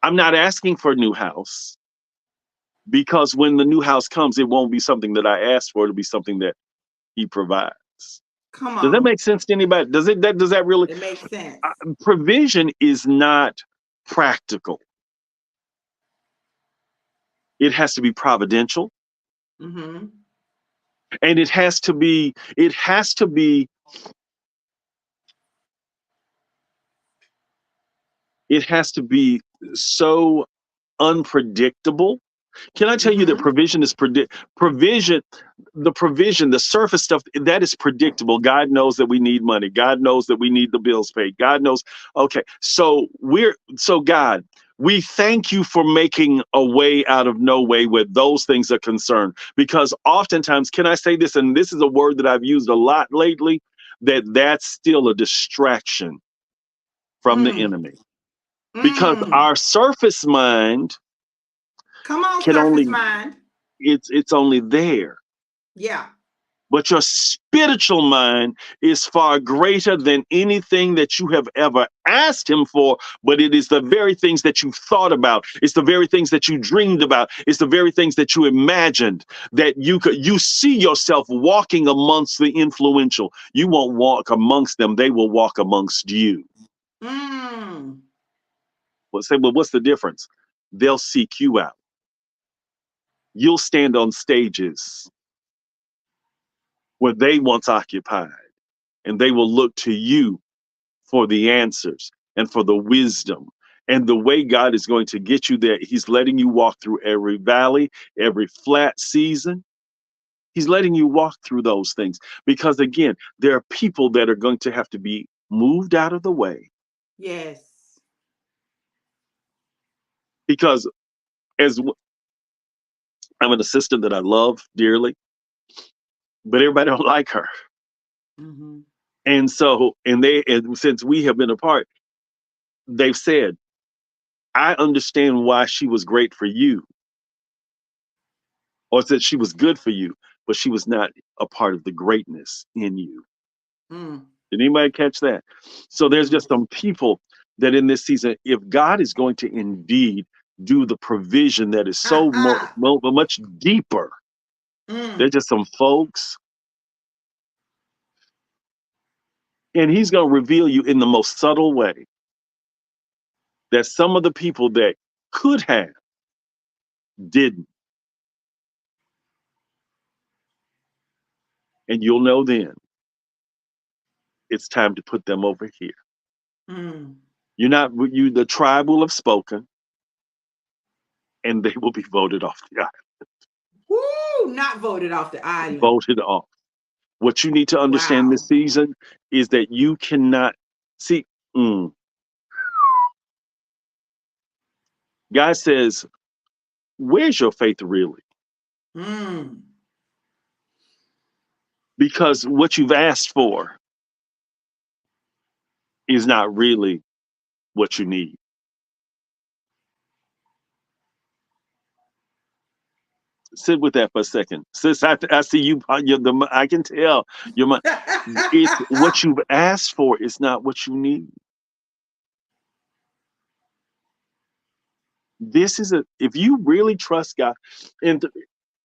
I'm not asking for a new house because when the new house comes, it won't be something that I asked for. It'll be something that He provides. Come Does that on. make sense to anybody? Does that really? It makes sense. Provision is not practical. It has to be providential, Mm-hmm. and it has to be so unpredictable. Can I tell you that Mm-hmm. provision, the surface stuff that is predictable. God knows that we need money. God knows that we need the bills paid. God knows. Okay, so God, we thank you for making a way out of no way where those things are concerned. Because oftentimes, can I say this? And this is a word that I've used a lot lately. That's still a distraction from the Mm. enemy. Because Mm. our surface mind Come on, can surface only mind. it's only there. Yeah. But your spiritual mind is far greater than anything that you have ever asked him for. But it is the very things that you thought about. It's the very things that you dreamed about. It's the very things that you imagined that you see yourself walking amongst the influential. You won't walk amongst them. They will walk amongst you. Mm. Well, say, well, what's the difference? They'll seek you out. You'll stand on stages where they once occupied, and they will look to you for the answers and for the wisdom. And the way God is going to get you there, He's letting you walk through every valley, every flat season. He's letting you walk through those things because, again, there are people that are going to have to be moved out of the way Yes. because as I have an assistant that I love dearly, but everybody don't like her. Mm-hmm. And so, and since we have been apart, they've said, I understand why she was great for you, or said she was good for you, but she was not a part of the greatness in you. Mm. Did anybody catch that? So there's Mm. just some people that in this season, if God is going to indeed do the provision that is so Ha much deeper, there's Mm. just some folks, and He's going to reveal you in the most subtle way that some of the people that could have didn't, and you'll know then it's time to put them over here. Mm. You're not you. The tribe will have spoken, and they will be voted off the Woo! Not voted off the island. island. Voted off. What you need to understand this Wow. season is that you cannot see. Mm, God says, "Where's your faith really?" Mm. Because what you've asked for is not really what you need. Sit with that for a second, sis. I see you. I can tell your mind. It's what you've asked for is not what you need. This is a if you really trust God, and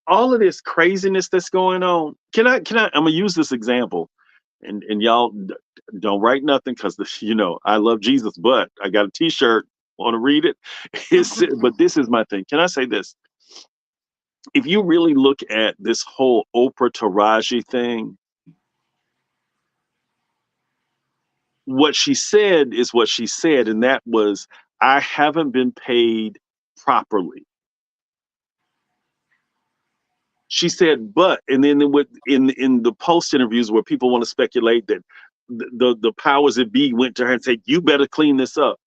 all of this craziness that's going on. Can I? I'm gonna use this example, and y'all don't write nothing because I love Jesus, but I got a T-shirt. Want to read it? But this is my thing. Can I say this? If you really look at this whole Oprah Taraji thing, what she said is what she said, and that was, I haven't been paid properly. She said, but, and then in the post interviews where people want to speculate that the powers that be went to her and said, you better clean this up.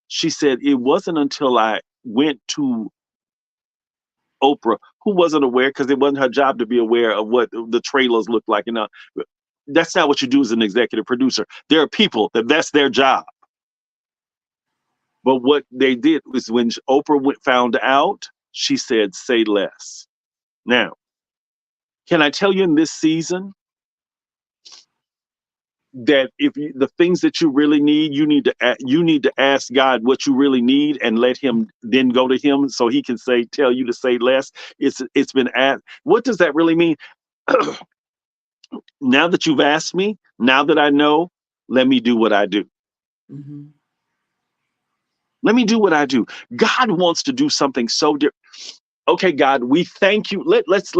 She said, it wasn't until I went to Oprah, who wasn't aware because it wasn't her job to be aware of what the trailers looked like. That's not what you do as an executive producer. There are people that's their job. But what they did was when Oprah found out, she said, say less. Now, can I tell you in this season that if the things that you really need, you need to ask God what you really need and let Him then go to Him so He can tell you to say less. It's been asked. What does that really mean? Now that you've asked me, now that I know, let me do what I do. Mm-hmm. Let me do what I do. God wants to do something so different. Okay, God, we thank you. Let's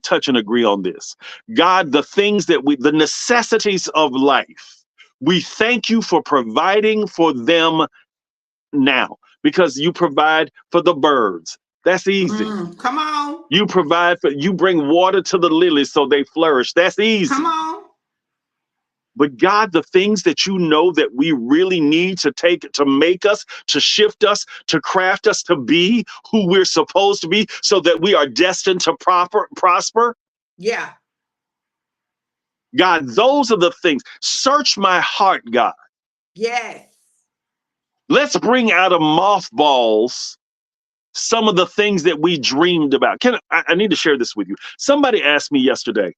touch and agree on this. God, the necessities of life, we thank you for providing for them now because you provide for the birds. That's easy. Mm. Come on. You bring water to the lilies so they flourish. That's Come easy. on. But God, the things that you know that we really need to make us, to shift us, to craft us to be who we're supposed to be so that we are destined to prosper. Yeah. God, those are the things. Search my heart, God. Yes. Let's bring out of mothballs some of the things that we dreamed about. I need to share this with you. Somebody asked me yesterday,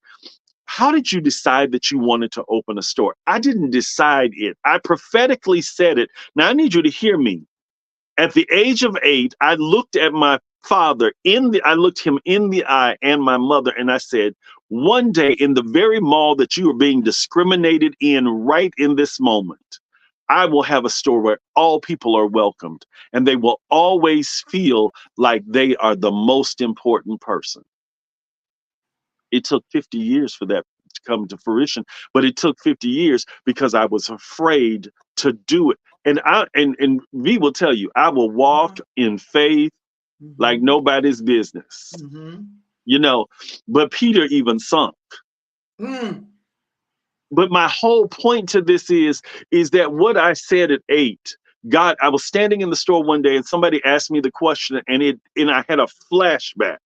how did you decide that you wanted to open a store? I didn't decide it. I prophetically said it. Now I need you to hear me. At the age of 8, I looked at my father I looked him in the eye and my mother, and I said, one day in the very mall that you are being discriminated in right in this moment, I will have a store where all people are welcomed and they will always feel like they are the most important person. It took 50 years for that to come to fruition, but it took 50 years because I was afraid to do it. And V will tell you, I will walk Mm-hmm. in faith like Mm-hmm. nobody's business. Mm-hmm. You know, but Peter even sunk. Mm. But my whole point to this is that what I said at 8, God, I was standing in the store one day and somebody asked me the question and I had a flashback.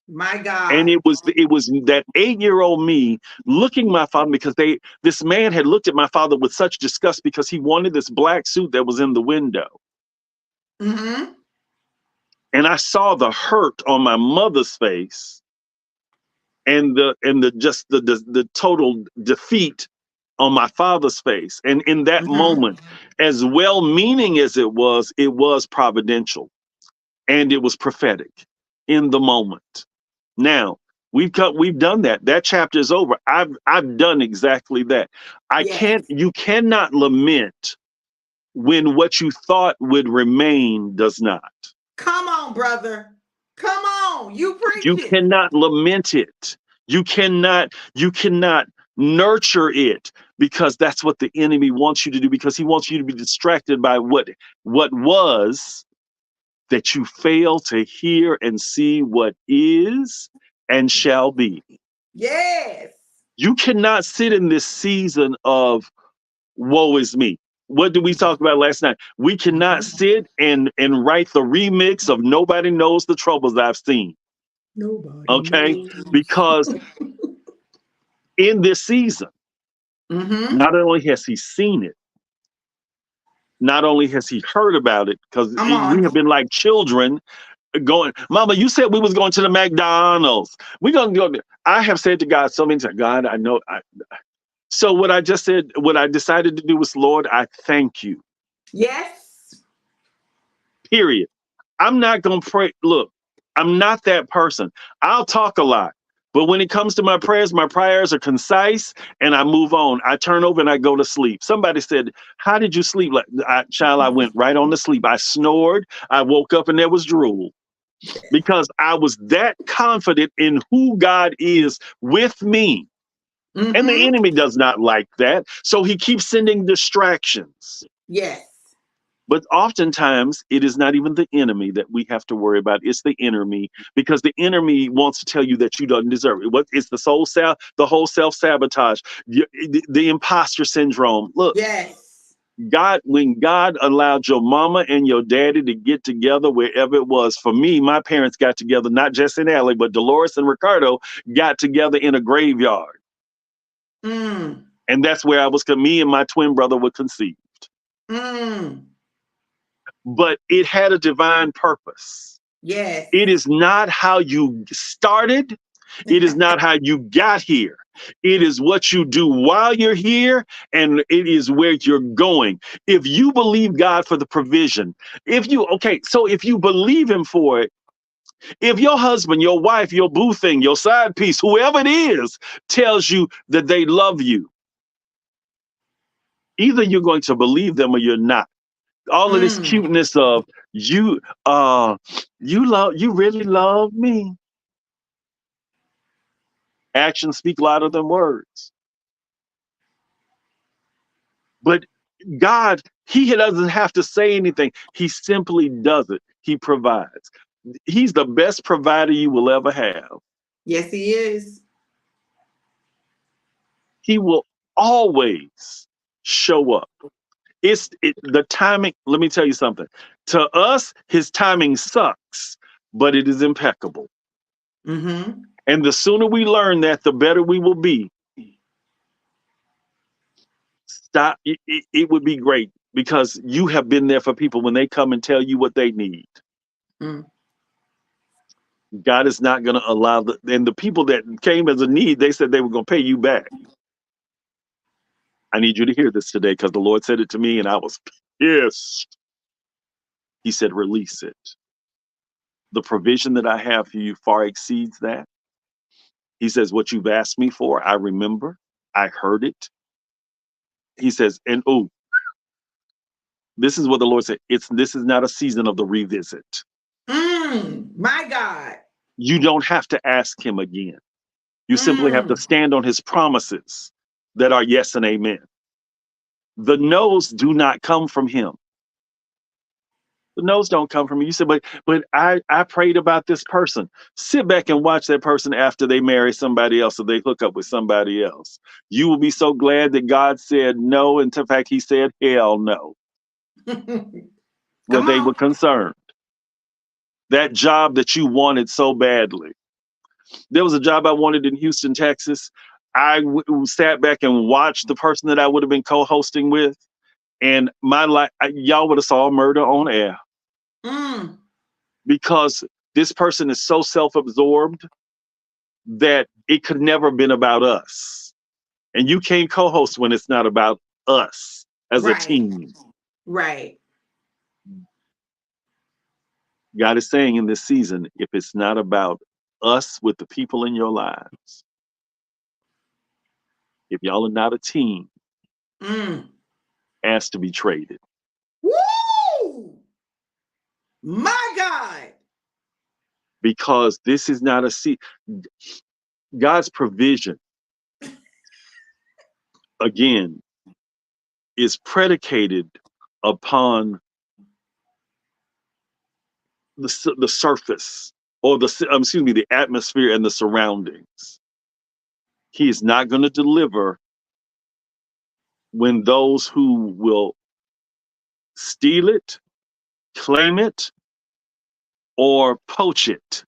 My And God. it was that 8-year-old me looking my father, because this man had looked at my father with such disgust because he wanted this black suit that was in the window. Mm-hmm. And I saw the hurt on my mother's face, and the total defeat on my father's face. And in that Mm-hmm. moment, as well meaning as it was providential, and it was prophetic in the moment. Now, we've done that. That chapter is over. I've done exactly that. Yes. You cannot lament when what you thought would remain does not. Come on, brother. Come on. You You preaching. cannot lament it. You cannot nurture it, because that's what the enemy wants you to do, because he wants you to be distracted by what was, that you fail to hear and see what is and shall be. Yes. You cannot sit in this season of woe is me. What did we talk about last night? We cannot Mhm. sit and write the remix of Nobody Knows the Troubles I've Seen. Nobody Okay? knows. Because in this season, Mm-hmm. not only has he seen it, not only has he heard about it, because Come we on. have been like children going, Mama, you said we was going to the McDonald's. We're going to go there. I have said to God so many times, God, I know. So what I just said, what I decided to do was, Lord, I thank you. Yes. Period. I'm not going to pray. Look, I'm not that person. I'll talk a lot. But when it comes to my prayers are concise, and I move on. I turn over and I go to sleep. Somebody said, how did you sleep? Child, I went right on to sleep. I snored. I woke up and there was drool, because I was that confident in who God is with me. And the Mm-hmm. enemy does not like that. So he keeps sending distractions. Yes. But oftentimes, it is not even the enemy that we have to worry about. It's the enemy, because the enemy wants to tell you that you don't deserve it. It's the whole self sabotage, the imposter syndrome. Look, Yes. when God allowed your mama and your daddy to get together wherever it was. For me, my parents got together, not just in LA, but Dolores and Ricardo got together in a graveyard. Mm. And that's where me and my twin brother were conceived. Mm. But it had a divine purpose. Yes. It is not how you started. It is not how you got here. It is what you do while you're here, and it is where you're going. If you believe God for the provision, if you believe Him for it, if your husband, your wife, your boo thing, your side piece, whoever it is, tells you that they love you, either you're going to believe them or you're not. All of this Mm. cuteness of you, you really love me. Actions speak louder than words. But God, He doesn't have to say anything. He simply does it. He provides. He's the best provider you will ever have. Yes, he is. He will always show up. The timing. Let me tell you something. To us, His timing sucks, but it is impeccable. Mm-hmm. And the sooner we learn that, the better we will be. Stop. It would be great, because you have been there for people when they come and tell you what they need. Mm. God is not going to allow and the people that came as a need, they said they were going to pay you back. I need you to hear this today, because the Lord said it to me and I was pissed. He said, release it. The provision that I have for you far exceeds that. He says, what you've asked me for, I remember. I heard it. He says, and this is what the Lord said. This is not a season of the revisit. Mm. My God. You don't have to ask Him again. You simply have to Mm. stand on His promises that are yes and amen. The no's do not come from Him. The no's don't come from me. You said, but I prayed about this person. Sit back and watch that person after they marry somebody else or they hook up with somebody else. You will be so glad that God said no. And in fact, He said hell no when Come they were on. concerned. That job that you wanted so badly. There was a job I wanted in Houston, Texas. Sat back and watched the person that I would have been co-hosting with, and my life, y'all would have saw murder on air Mm. because this person is so self-absorbed that it could never have been about us. And you can't co-host when it's not about us as a Right. team. Right. God is saying in this season, if it's not about us with the people in your lives, if y'all are not a team, Mm. asked to be traded. Woo! My God. Because this is not a God's provision, again, is predicated upon the surface, or the atmosphere and the surroundings. He is not going to deliver when those who will steal it, claim it, or poach it.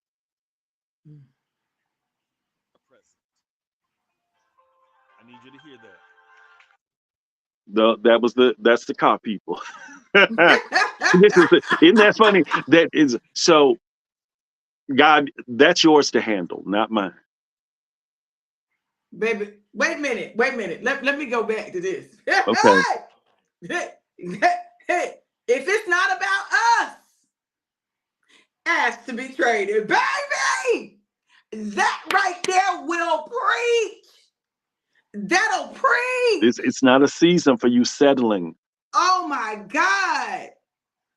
I need you to hear that. That's the cop people. Isn't that funny? That is so. God, that's yours to handle, not mine. Baby, wait a minute. Wait a minute. Let me go back to this. Okay. Hey, if it's not about us, ask to be traded. Baby, that right there will preach. That'll preach. It's not a season for you settling. Oh my God.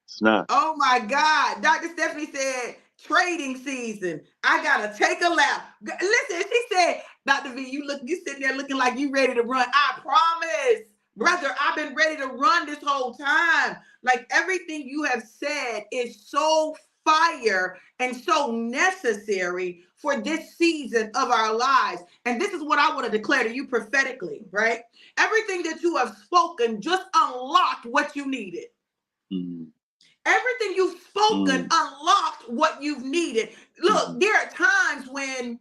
It's not. Oh my God. Dr. Stephanie said, trading season. I gotta take a lap. Listen, she said, Dr. V, you sitting there looking like you ready to run. I promise. Brother, I've been ready to run this whole time. Like everything you have said is so fire and so necessary for this season of our lives. And this is what I want to declare to you prophetically, right? Everything that you have spoken just unlocked what you needed. Mm. Everything you've spoken unlocked what you've needed. Look, there are times when,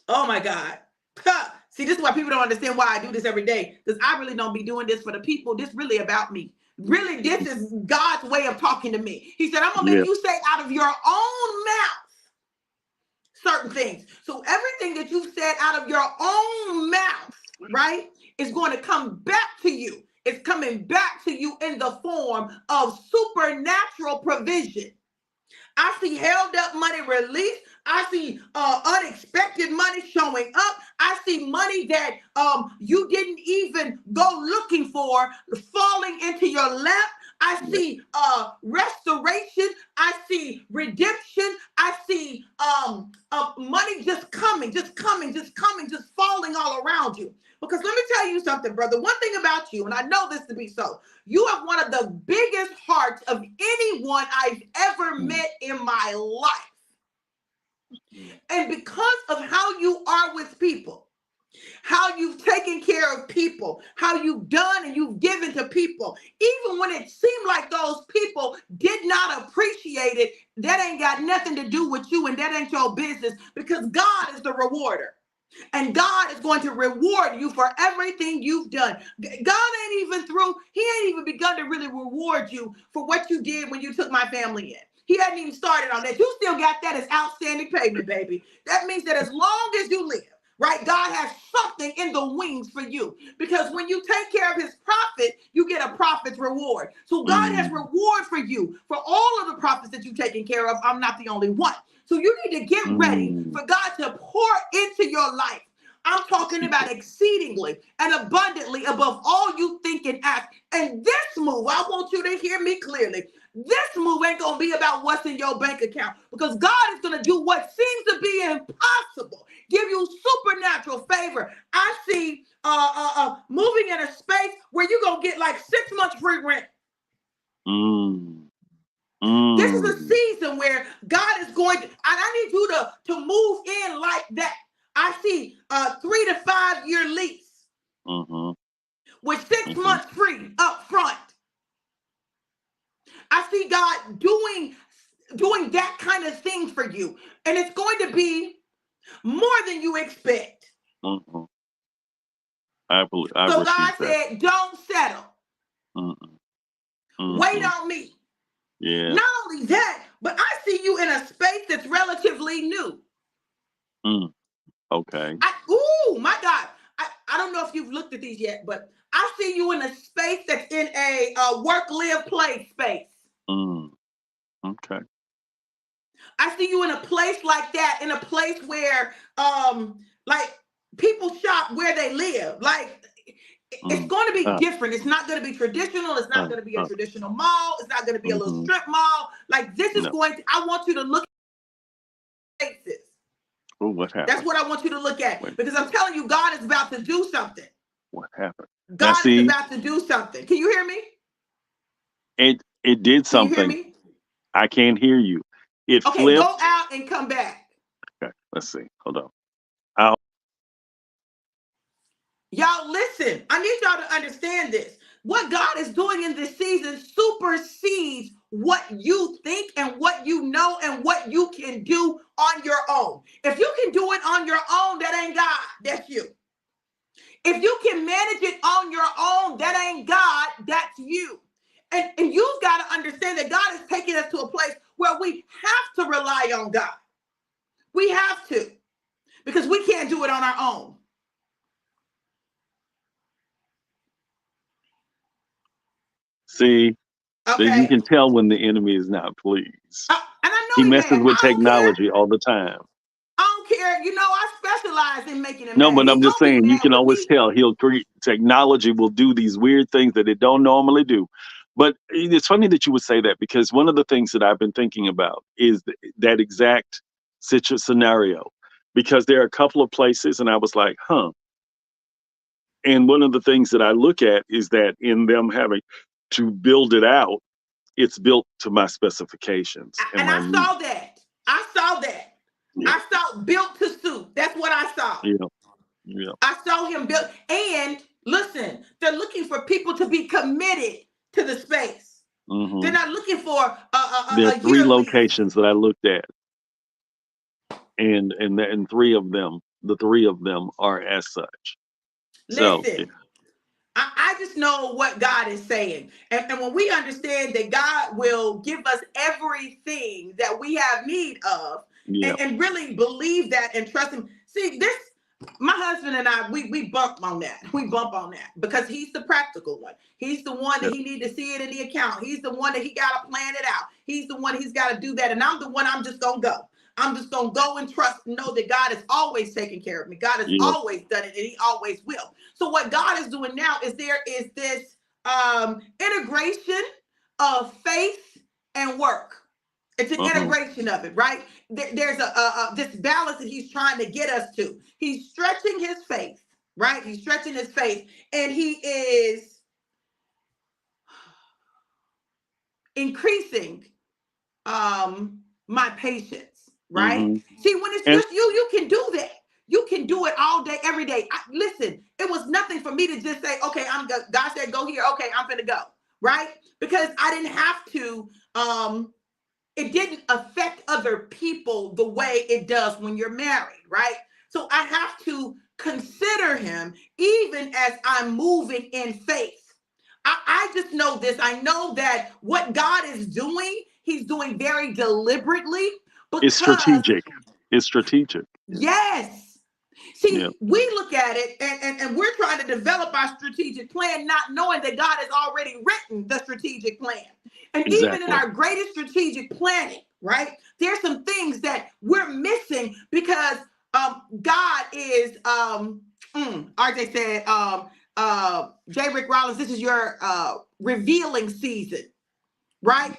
oh my God. See, this is why people don't understand why I do this every day. Because I really don't be doing this for the people. This really about me. Really, this is God's way of talking to me. He said, I'm going to Yeah. make you say out of your own mouth certain things. So everything that you've said out of your own mouth, right, is going to come back to you. It's coming back to you in the form of supernatural provision. I see held up money released. I see unexpected money showing up. I see money that you didn't even go looking for falling into your lap. I see restoration. I see redemption. I see money just coming, just falling all around you. Because let me tell you something, brother. One thing about you, and I know this to be so, you have one of the biggest hearts of anyone I've ever met in my life. And because of how you are with people, how you've taken care of people, how you've done and you've given to people, even when it seemed like those people did not appreciate it, that ain't got nothing to do with you and that ain't your business, because God is the rewarder. And God is going to reward you for everything you've done. God ain't even through. He ain't even begun to really reward you for what you did when you took my family in. He hadn't even started on that. You still got that as outstanding payment, baby. That means that as long as you live, right, God has something in the wings for you. Because when you take care of his prophet, you get a prophet's reward. So God has reward for you for all of the prophets that you've taken care of. I'm not the only one. So you need to get ready for God to pour into your life. I'm talking about exceedingly and abundantly above all you think and ask. And this move, I want you to hear me clearly. This move ain't going to be about what's in your bank account, because God is going to do what seems to be impossible. Give you supernatural favor. I see moving in a space where you're going to get like 6 months free rent. This is a season where God is going to, and I need you to move in like that. I see a 3 to 5 year lease with 6 months free up front. I see God doing that kind of thing for you. And it's going to be more than you expect. Mm-hmm. I So received God that. said, don't settle. Mm-hmm. Wait Mm-hmm. on me. Yeah. Not only that, but I see you in a space that's relatively new. Mm. Okay. Oh my God. I don't know if you've looked at these yet, but I see you in a space that's in a work, live, play space. Mm. Okay. I see you in a place like that, in a place where like people shop where they live. Like it's Mm. going to be Uh, different. It's not going to be traditional. It's not uh, going to be a uh. traditional mall. It's not going to be a little Mm-hmm. strip mall. Like this is No. going to, I want you to look at faces. Oh, what That's happened? what I want you to look at Wait. because I'm telling you, God is about to do something. What happened? Now, God is see, about to do something. Can you hear me? it did Can you hear something. me? I can't hear you. It Okay, go flipped. out and come back. Okay. Let's see. Hold on. Out. Y'all listen. I need y'all to understand this. What God is doing in this season supersedes what you think and what you know and what you can do on your own. If you can do it on your own, that ain't God. That's you. If you can manage it on your own, that ain't God. That's you. And you've got to understand that God is taking us to a place where we have to rely on God. We have to because we can't do it on our own. See, you Okay. can tell when the enemy is not pleased. And I He know he messes mad. with I don't care. technology all the time. I don't care. You know, I specialize in making him No, mad. but He I'm just gonna be saying you mad can with always me. tell he'll create technology will do these weird things that it don't normally do. But it's funny that you would say that because one of the things that I've been thinking about is that exact scenario. Because there are a couple of places, and I was like, huh. And one of the things that I look at is that in them having to build it out, it's built to my specifications and And my I needs. saw that. I saw that. Yeah, I saw built to suit. That's what I saw. yeah, yeah. I saw him built. And listen, they're looking for people to be committed to the space. They're Hmm. not looking for There are a three year lease. locations that I looked at, and three of them, the three of them are as such. So yeah, Listen, I just know what God is saying. And when we understand that God will give us everything that we have need of, yeah, and really believe that and trust Him. See, this, my husband and I, we bump on that. We bump on that because he's the practical one. He's the one that yeah, he need to see it in the account. He's the one that he got to plan it out. He's the one he's got to do that. And I'm the one I'm just going to go. I'm just going to go and trust and know that God is always taking care of me. God has yeah. always done it and he always will. So what God is doing now is there is this integration of faith and work. It's an Uh-huh. integration of it, right? There's this balance that he's trying to get us to. He's stretching his faith, right? He's stretching his faith, and he is increasing my patience, right? Hmm. See, when it's And just you, you can do that. You can do it all day, every day. Listen, it was nothing for me to just say, okay, God said go here. Okay, I'm gonna go, right? Because I didn't have to. It didn't affect other people the way it does when you're married, right? So I have to consider him even as I'm moving in faith. I just know this. I know that what God is doing, he's doing very deliberately it's because, strategic. It's strategic. Yeah, yes. yeah, See, we look at it and we're trying to develop our strategic plan, not knowing that God has already written the strategic plan. And even in exactly. our greatest strategic planning, right, there's some things that we're missing because God is, RJ said, J. Rick Rollins, this is your revealing season, right?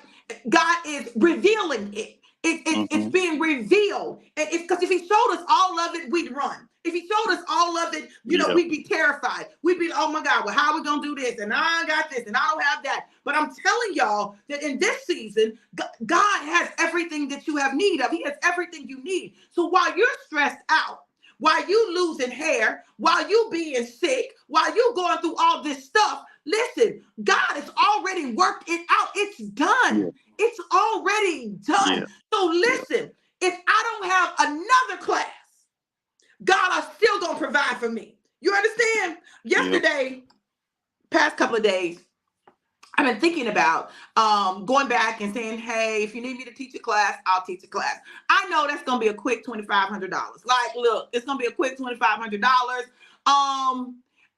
God is revealing it. It's Hmm. being revealed. And it's because if he showed us all of it, we'd run. If he showed us all of it, Yeah, we'd be terrified. We'd be, oh my God, well, how are we going to do this? And I got this and I don't have that. But I'm telling y'all that in this season, God has everything that you have need of. He has everything you need. So while you're stressed out, while you losing hair, while you being sick, while you going through all this stuff, listen, God has already worked it out. It's yeah, done. It's already yeah, done. So yeah. listen, if I don't have another class, God are still gonna provide for me. You understand? Yep. Yesterday, past couple of days, I've been thinking about going back and saying, hey, if you need me to teach a class, I'll teach a class. I know that's gonna be a quick $2,500. Like, look, it's gonna be a quick $2,500.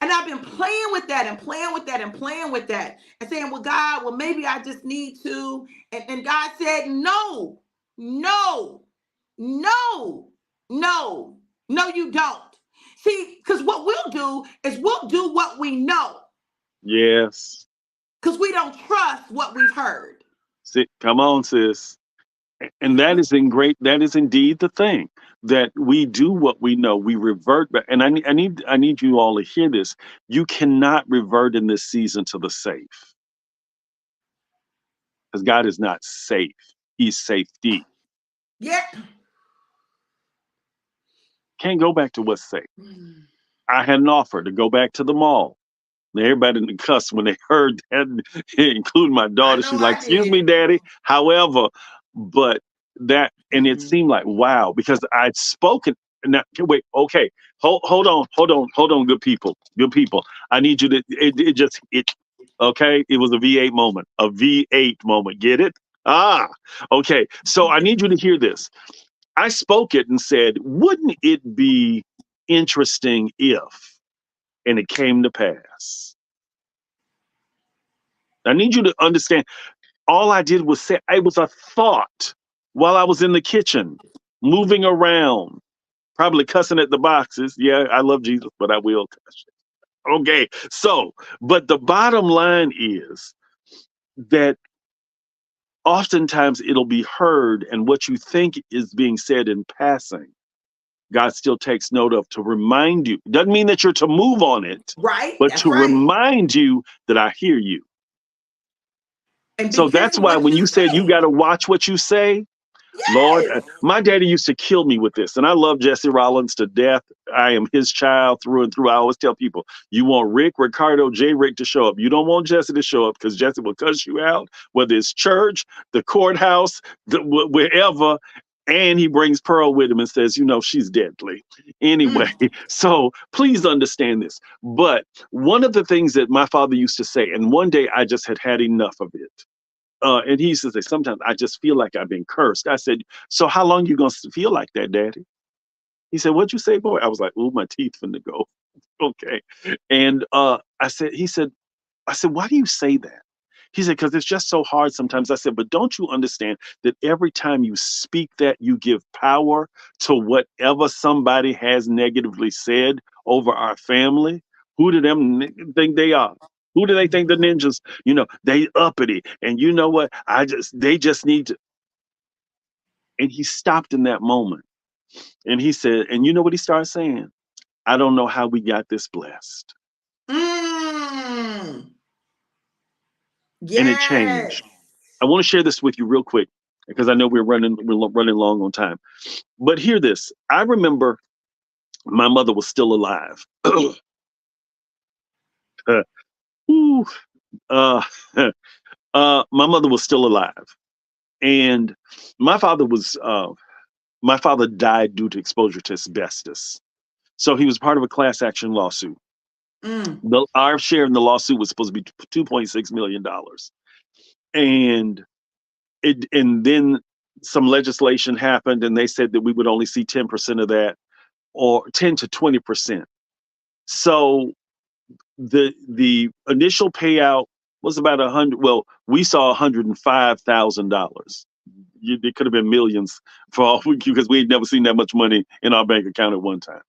And I've been playing with that and playing with that and playing with that and saying, well, God, well, maybe I just need to. And God said, no, no, no, no, no, you don't. See, because what we'll do is we'll do what we know Yes. because we don't trust what we've heard. Come on, sis. And that is in great. That is indeed the thing, that we do what we know. We revert back. And I need you all to hear this. You cannot revert in this season to the safe, because God is not safe. He's safety. Yeah. Can't go back to what's safe. I had an offer to go back to the mall. Everybody in the cuss when they heard that, including my I daughter. know She's like, I "Excuse me, did. Daddy." However, but that, and it Mm-mm. seemed like wow, because I'd spoken. Now, wait, okay, hold on, good people, good people. I need you to. It just it. Okay, it was a V8 moment, a V8 moment. Get it? Ah, okay. So I need you to hear this. I spoke it and said, "Wouldn't it be interesting if?" And it came to pass. I need you to understand. All I did was say it was a thought while I was in the kitchen, moving around, probably cussing at the boxes. Yeah, I love Jesus, but I will cuss. Okay, so, but the bottom line is that oftentimes it'll be heard, and what you think is being said in passing, God still takes note of to remind you. Doesn't mean that you're to move on it, Right? but That's to right. remind you that I hear you. And be So that's careful why what when you you said you say. got to watch what you say, Lord, Yes. my daddy used to kill me with this, and I love Jesse Rollins to death. I am his child through and through. I always tell people, you want Rick, Ricardo, J. Rick to show up. You don't want Jesse to show up because Jesse will cuss you out, whether it's church, the courthouse, wherever. And he brings Pearl with him and says, she's deadly. Anyway, Mm. so please understand this. But one of the things that my father used to say, and one day I just had enough of it. And he used to say, sometimes I just feel like I've been cursed. I said, so how long you gonna feel like that, Daddy? He said, what'd you say, boy? I was like, ooh, my teeth finna go. Okay. And I said, why do you say that? He said, because it's just so hard sometimes. I said, but don't you understand that every time you speak that, you give power to whatever somebody has negatively said over our family? Who do them think they are? Who do they think the ninjas? They uppity. And you know what? They just need to. And he stopped in that moment. And he said, and you know what he started saying? I don't know how we got this blessed. Mm. And it Yes. changed. I want to share this with you real quick because I know we're running long on time. But hear this. I remember my mother was still alive. Ooh, uh, my mother was still alive, and my father was. My father died due to exposure to asbestos. So he was part of a class action lawsuit. Mm. Our share in the lawsuit was supposed to be $2.6 million, and then some legislation happened, and they said that we would only see 10% of that, or 10 to 20%. So the initial payout was about 100. Well, we saw $105,000. It could have been millions for all we, because we had never seen that much money in our bank account at one time.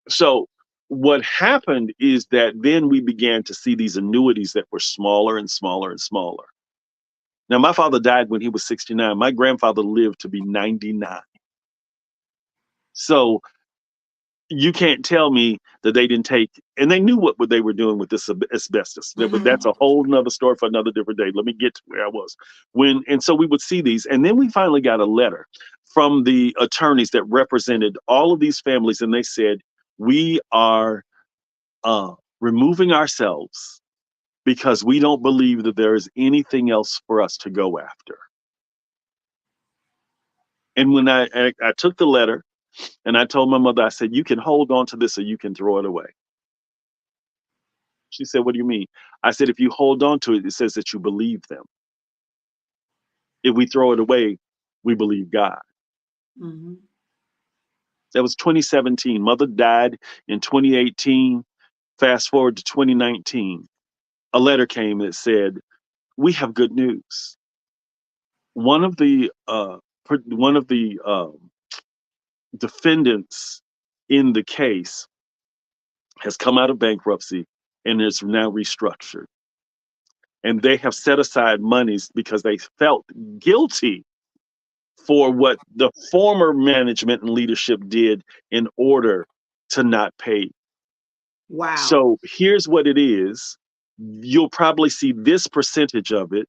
So what happened is that then we began to see these annuities that were smaller and smaller and smaller. Now, my father died when he was 69. My grandfather lived to be 99. So you can't tell me that they didn't take, and they knew what they were doing with this asbestos. But Mm-hmm. that's a whole nother story for another different day. Let me get to where I was. And so we would see these, and then we finally got a letter from the attorneys that represented all of these families, and they said, we are removing ourselves because we don't believe that there is anything else for us to go after. And when I took the letter, And I told my mother, I said, you can hold on to this or you can throw it away. She said, what do you mean? I said, if you hold on to it, it says that you believe them. If we throw it away, we believe God. Mm-hmm. That was 2017. Mother died in 2018. Fast forward to 2019. A letter came that said, we have good news. One of the defendants in the case has come out of bankruptcy and is now restructured. And they have set aside monies because they felt guilty for what the former management and leadership did in order to not pay. Wow. So here's what it is. You'll probably see this percentage of it.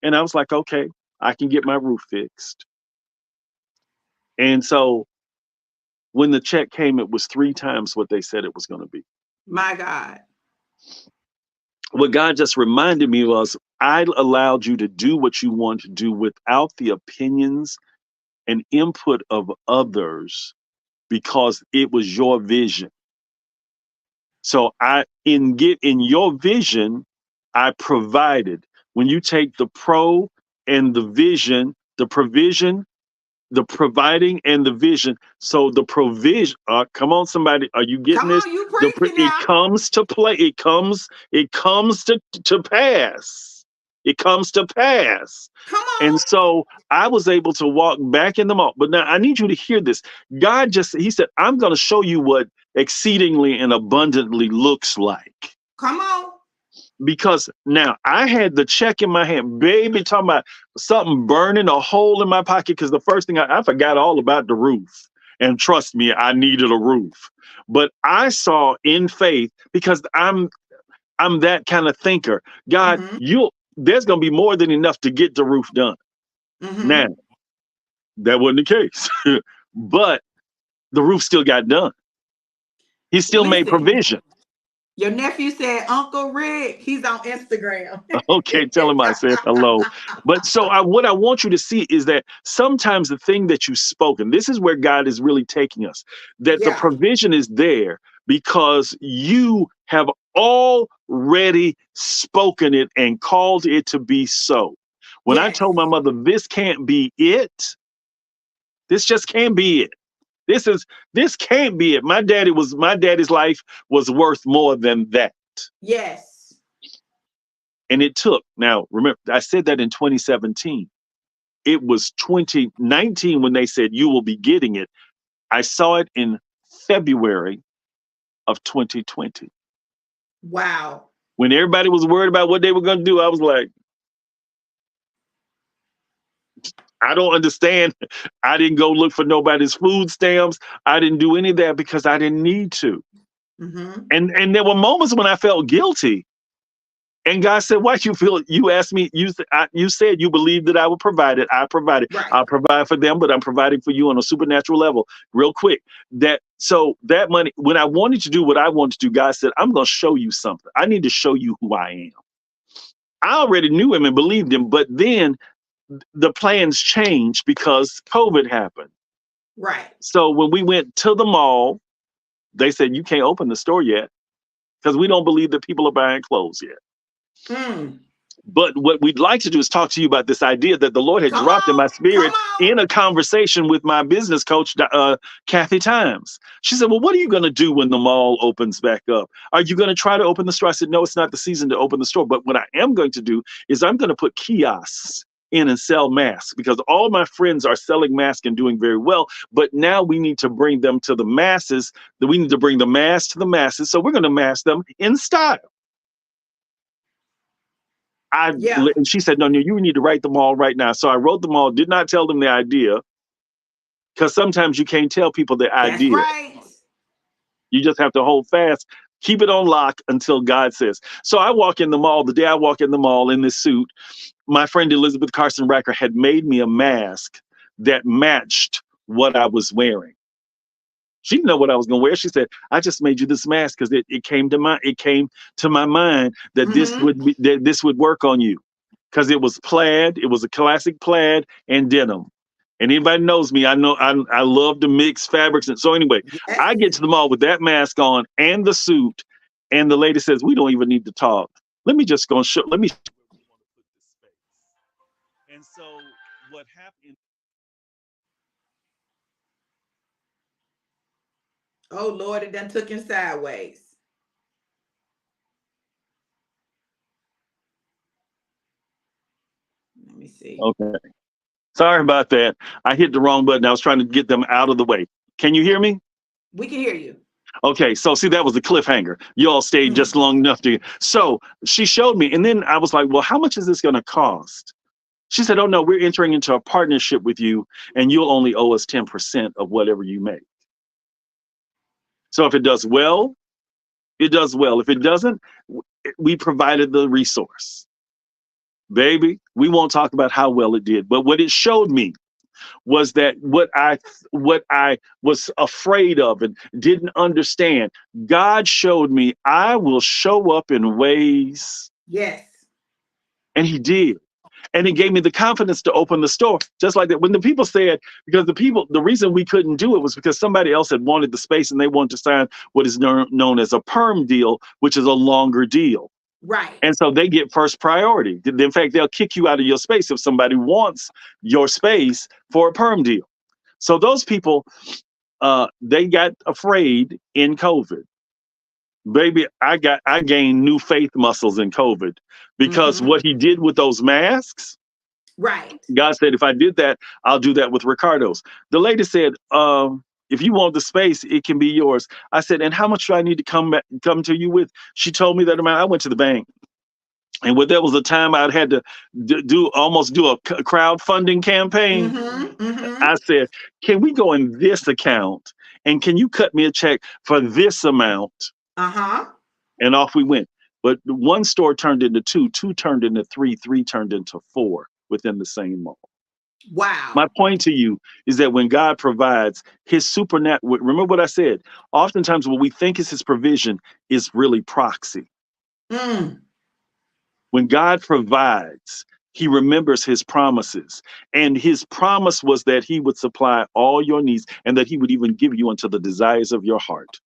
And I was like, okay, I can get my roof fixed. And so when the check came, it was 3 times what they said it was going to be. My God. What God just reminded me was, I allowed you to do what you want to do without the opinions and input of others because it was your vision. So in your vision, I provided. When you take the pro and the vision, the provision, the providing and the vision. So the provision, come on, somebody, are you getting Come this? on, you preaching It now. comes to play. It comes to pass. It comes to pass. Come And on. so I was able to walk back in the mall. But now I need you to hear this. He said, I'm going to show you what exceedingly and abundantly looks like. Come on. Because now I had the check in my hand, baby, talking about something burning a hole in my pocket. Because the first thing I forgot all about the roof. And trust me, I needed a roof. But I saw in faith, because I'm that kind of thinker. God, Mm-hmm. there's gonna be more than enough to get the roof done. Now, Mm-hmm. that wasn't the case. But the roof still got done. He still made Listen, provision. your nephew said Uncle Rick, he's on Instagram. Okay, tell him I said hello. But so what I want you to see is that sometimes the thing that you spoke, and this is where God is really taking us, that the Yeah. provision is there because you have already spoken it and called it to be so. When I Yes. told my mother, this can't be it, this just can't be it. This can't be it. My daddy's life was worth more than that. Yes. And it took, now remember, I said that in 2017. It was 2019 when they said you will be getting it. I saw it in February of 2020. Wow. When everybody was worried about what they were going to do, I was like, I don't understand. I didn't go look for nobody's food stamps. I didn't do any of that because I didn't need to. Mm-hmm. And there were moments when I felt guilty. And God said, why you feel, you asked me, you said you believed that I would provide it. I provided. Right. I'll provide for them, but I'm providing for you on a supernatural level. Real quick. So that money, when I wanted to do what I wanted to do, God said, I'm going to show you something. I need to show you who I am. I already knew him and believed him, but then the plans changed because COVID happened. Right. So when we went to the mall, they said, you can't open the store yet because we don't believe that people are buying clothes yet. Mm. But what we'd like to do is talk to you about this idea that the Lord had Come dropped in my on. Come spirit on. in a conversation with my business coach, Kathy Times. She said, well, what are you going to do when the mall opens back up? Are you going to try to open the store? I said, no, it's not the season to open the store. But what I am going to do is I'm going to put kiosks in and sell masks because all my friends are selling masks and doing very well. But now we need to bring them to the masses. We need to bring the mask to the masses. So we're going to mask them in style. Yeah. And she said, no, you need to write them all right now. So I wrote them all, did not tell them the idea, because sometimes you can't tell people the That's idea. right. You just have to hold fast, keep it on lock until God says. So I walk in the mall, the day I walk in the mall in this suit, my friend Elizabeth Carson Racker had made me a mask that matched what I was wearing. She didn't know what I was going to wear. She said, I just made you this mask because it came to my mind that Mm-hmm. this would work on you. Because it was plaid, it was a classic plaid and denim. And anybody knows me, I know I love to mix fabrics. And so anyway, Yes. I get to the mall with that mask on and the suit, and the lady says, "We don't even need to talk. Let me just go and show. Let me show you where we want to put this space." And so what happened? Oh Lord, it done took him sideways. Let me see. Okay, sorry about that. I hit the wrong button. I was trying to get them out of the way. Can you hear me? We can hear you. Okay, so see, that was the cliffhanger. You all stayed Mm. just long enough to. So she showed me, and then I was like, "Well, how much is this going to cost?" She said, "Oh no, we're entering into a partnership with you, and you'll only owe us 10% of whatever you make. So if it does well, it does well. If it doesn't, we provided the resource, baby. We won't talk about how well it did, but what it showed me was that what I was afraid of and didn't understand, God showed me I will show up in ways, Yes. and He did. And it gave me the confidence to open the store. Just like that. When the people said, because the reason we couldn't do it was because somebody else had wanted the space and they wanted to sign what is known as a perm deal, which is a longer deal. Right. And so they get first priority. In fact, they'll kick you out of your space if somebody wants your space for a perm deal. So those people, they got afraid in COVID. Baby, I gained new faith muscles in COVID because Mm-hmm. what he did with those masks, Right. God said, if I did that, I'll do that with Ricardo's. The lady said, if you want the space, it can be yours. I said, and how much do I need to come to you with? She told me that amount. I went to the bank. And there was a time I'd had to almost do a crowdfunding campaign. Mm-hmm. Mm-hmm. I said, can we go in this account and can you cut me a check for this amount? Uh-huh. And off we went. But one store turned into two, two turned into three, three turned into four within the same mall. My Wow. point to you is that when God provides his supernatural, remember what I said, oftentimes what we think is his provision is really proxy. Mm. When God provides, he remembers his promises. And his promise was that he would supply all your needs and that he would even give you unto the desires of your heart.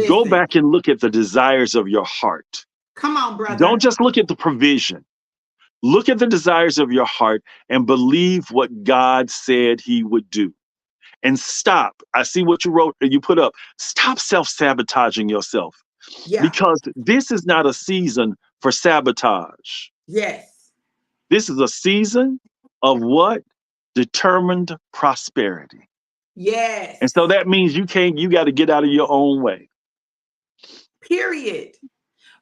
Go Listen. back and look at the desires of your heart. Come on, Don't brother. just look at the provision. Look at the desires of your heart and believe what God said he would do. And stop. I see what you wrote, you put up. Stop self-sabotaging yourself Yeah. because this is not a season for sabotage. Yes. This is a season of what? Determined prosperity. Yes. And so that means you got to get out of your own way. Period.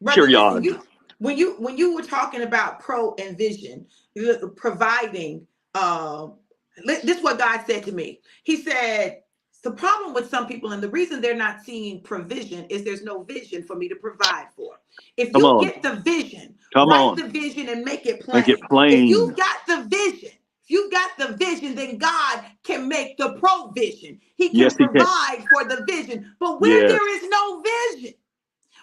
Brother, listen, Period. when you were talking about pro and vision, providing, this is what God said to me. He said, the problem with some people and the reason they're not seeing provision is there's no vision for me to provide for. If Come you on. get the vision, Come write on. the vision and make it Make it plain. If plain. you've got the vision, then God can make the provision. He can Yes, he can. provide for the vision. But where Yes. there is no vision,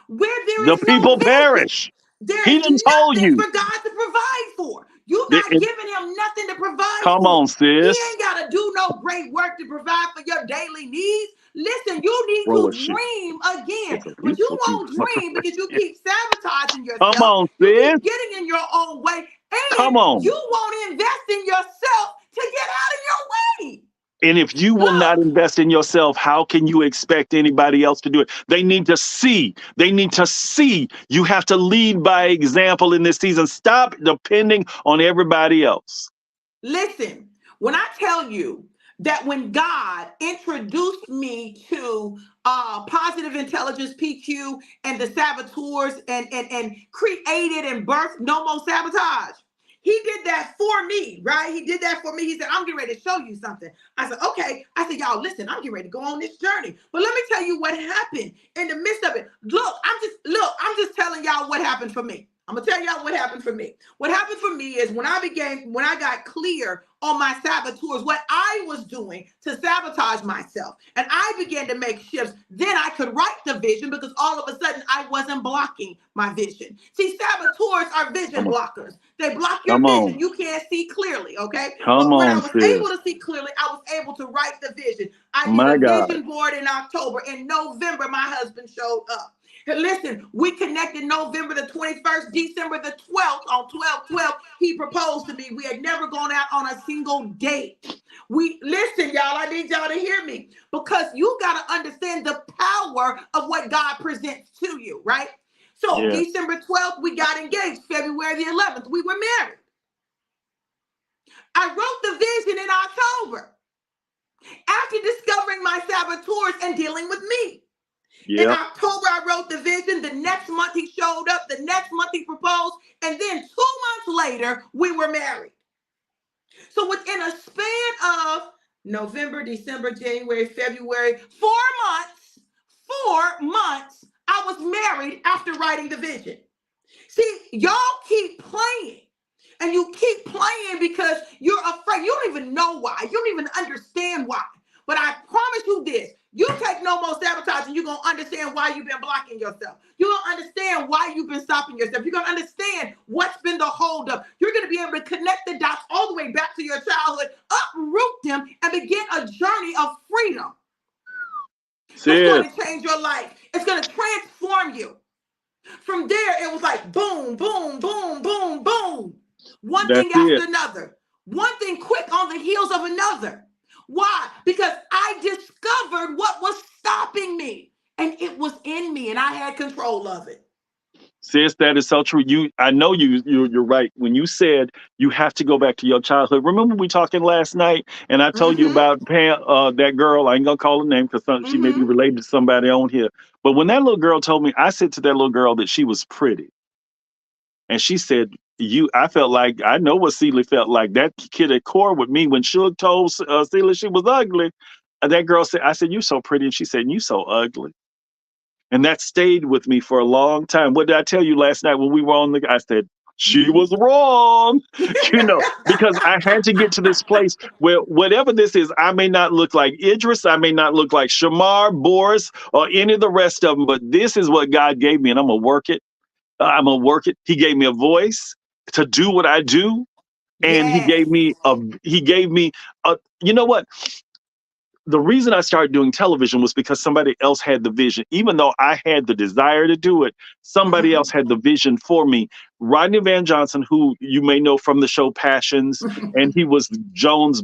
where there The is no people vision, perish. there He is didn't told nothing you. for God to provide for. You're It- not it- giving him nothing to provide come on, for. He sis. ain't got to do no great work to provide for your daily needs. Listen, you need Roll a to shoe. dream It's again, a but you beautiful, won't beautiful dream because you question. keep sabotaging Come yourself. on, You sis. keep getting in your own way, and Come on. you won't invest in yourself to get out of your way. And if you will not Look, invest in yourself, how can you expect anybody else to do it? They need to see. They need to see. You have to lead by example in this season. Stop depending on everybody else. listen, when I tell you that when God introduced me to positive intelligence PQ and the saboteurs and created and birthed no more sabotage. He did that for me, right? He did that for me. He said, I'm getting ready to show you something. I said, okay. I said, y'all, listen, I'm getting ready to go on this journey. But let me tell you what happened in the midst of it. I'm just telling y'all what happened for me. I'm gonna tell y'all what happened for me. What happened for me is when I got clear on my saboteurs, what I was was doing to sabotage myself. And I began to make shifts. Then I could write the vision because all of a sudden I wasn't blocking my vision. See, saboteurs are vision Come on. blockers. They block your Come vision. on. You can't see clearly, okay? Come But when I on, was able sis. to see clearly, I was able to write the vision. I did My a God. vision board in October. In November, my husband showed up. Listen, we connected November the 21st, December the 12th, on 12/12, he proposed to me. We had never gone out on a single date. We listen, y'all, I need y'all to hear me because you got to understand the power of what God presents to you, right? So Yes. December 12th, we got engaged. February the 11th, we were married. I wrote the vision in October after discovering my saboteurs and dealing with me. In Yep. October, I wrote the vision. The next month, he showed up. The next month, he proposed. And then 2 months later, we were married. So within a span of November, December, January, February, 4 months, I was married after writing the vision. See, y'all keep playing. And you keep playing because you're afraid. You don't even know why. You don't even understand why. But I promise you this. You take no more sabotage and you're going to understand why you've been blocking yourself. You're going to understand why you've been stopping yourself. You're going to understand what's been the holdup. You're going to be able to connect the dots all the way back to your childhood, uproot them, and begin a journey of freedom. That's Sis, going to change your life. It's going to transform you. From there, it was like boom, boom, boom, boom, boom. One that's thing after it. another. One thing quick on the heels of another. Why? Because I discovered what was stopping me. And it was in me, and I had control of it. Sis, that is so true. I know you're right. When you said you have to go back to your childhood. Remember we talking last night, and I told you Mm-hmm. about Pam, that girl. I ain't gonna call her name because she may be Mm-hmm. related to somebody on here. But when that little girl told me, I said to that little girl that she was pretty, and she said, "You." I felt like I know what Celia felt like. That kid at core with me when Suge told Celia she was ugly. That girl said, "I said you so pretty," and she said, "You so ugly." And that stayed with me for a long time. What did I tell you last night when we were on I said, she Mm-hmm. was wrong, because I had to get to this place where whatever this is, I may not look like Idris, I may not look like Shamar, Boris, or any of the rest of them, but this is what God gave me, and I'm going to work it. I'm going to work it. He gave me a voice to do what I do, and Yes. he gave me you know what? The reason I started doing television was because somebody else had the vision. Even though I had the desire to do it, somebody else had the vision for me. Rodney Van Johnson, who you may know from the show Passions, and he was Jones'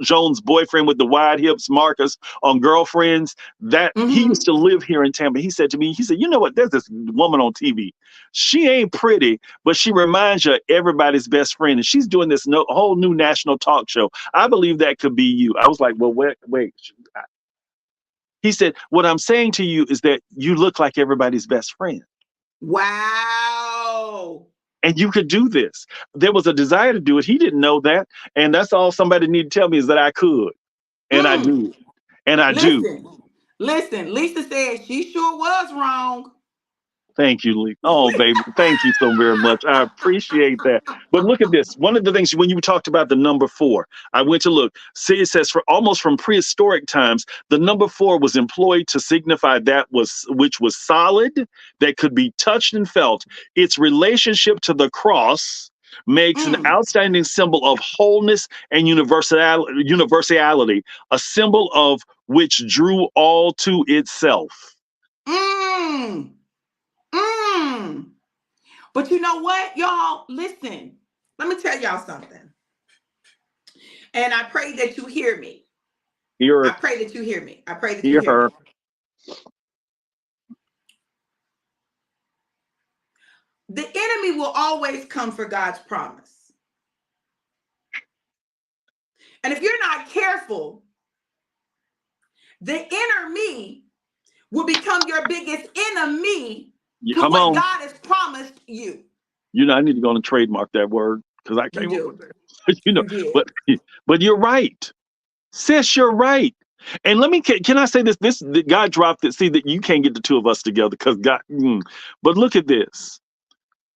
Jones' boyfriend with the wide hips, Marcus on Girlfriends. That he used Mm-hmm. to live here in Tampa. He said to me, he said, "You know what? There's this woman on TV. She ain't pretty, but she reminds you of everybody's best friend, and she's doing this whole new national talk show. I believe that could be you." I was like, well, wait. He said, what I'm saying to you is that you look like everybody's best friend. Wow. And you could do this. There was a desire to do it. He didn't know that. And that's all somebody needed to tell me is that I could. And I Mm. do. And I do. Listen. Listen. Lisa said she sure was wrong. Thank you, Lee. Oh, baby. Thank you so very much. I appreciate that. But look at this. One of the things when you talked about the number 4, I went to look. See, it says for almost from prehistoric times, the number 4 was employed to signify which was solid, that could be touched and felt. Its relationship to the cross makes an Mm. outstanding symbol of wholeness and universality, a symbol of which drew all to itself. Mm. Mm. But you know what, y'all? Listen, let me tell y'all something. And I pray that you hear me. I Here, pray that you hear me. I pray that you hear hear her. me. The enemy will always come for God's promise. And if you're not careful, the inner me will become your biggest enemy to Come what on. God has promised you. I need to go and trademark that word because I You came up with do. that. You did. But you're right. Sis, you're right. And let me can I say this? God dropped it. See that you can't get the two of us together because God. But look at this.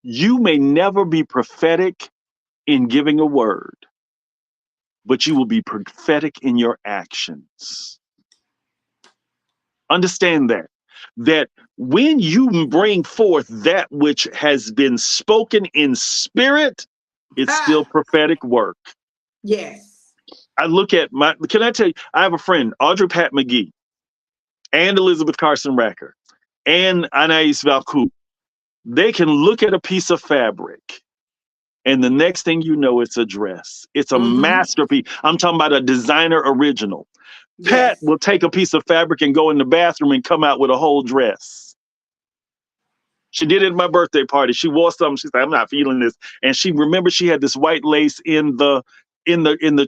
You may never be prophetic in giving a word, but you will be prophetic in your actions. Understand that when you bring forth that which has been spoken in spirit, it's still Ha. prophetic work. Yes. I look at can I tell you, I have a friend, Audrey Pat McGee, and Elizabeth Carson Racker, and Anais Valcourt. They can look at a piece of fabric, and the next thing you know, it's a dress. It's a Mm-hmm. masterpiece. I'm talking about a designer original. Pat Yes. will take a piece of fabric and go in the bathroom and come out with a whole dress. She did it at my birthday party. She wore something. She said, "I'm not feeling this." And she remembered she had this white lace in the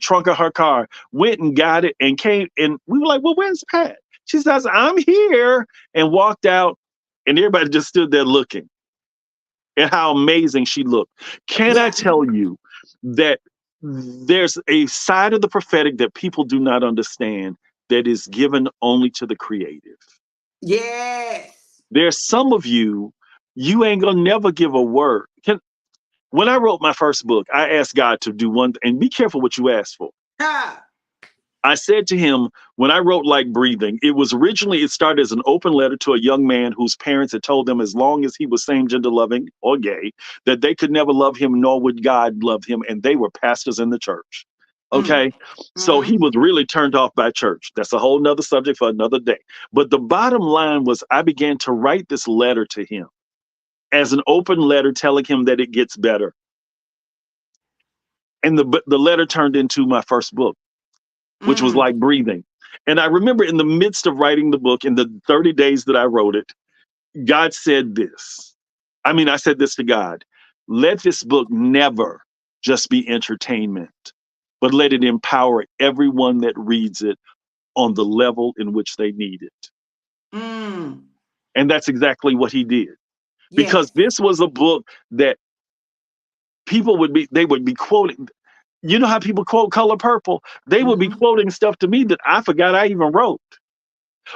trunk of her car. Went and got it and came. And we were like, "Well, where's Pat?" She says, "I'm here," and walked out. And everybody just stood there looking at how amazing she looked. Can I Yeah. tell you that there's a side of the prophetic that people do not understand that is given only to the creative? Yes. There's some of you, you ain't gonna never give a word. When I wrote my first book, I asked God to do one, and be careful what you ask for. Ha. I said to him, when I wrote Like Breathing, it started as an open letter to a young man whose parents had told them as long as he was same gender loving or gay, that they could never love him, nor would God love him. And they were pastors in the church. Mm. Okay. So Mm-hmm. he was really turned off by church. That's a whole nother subject for another day. But the bottom line was, I began to write this letter to him as an open letter telling him that it gets better. And the letter turned into my first book, which was Mm. Like Breathing. And I remember in the midst of writing the book, in the 30 days that I wrote it, God said this. I said this to God: let this book never just be entertainment, but let it empower everyone that reads it on the level in which they need it. Mm. And that's exactly what he did. Because Yes. this was a book that they would be quoting. You know how people quote Color Purple? They would be Mm-hmm. quoting stuff to me that I forgot I even wrote.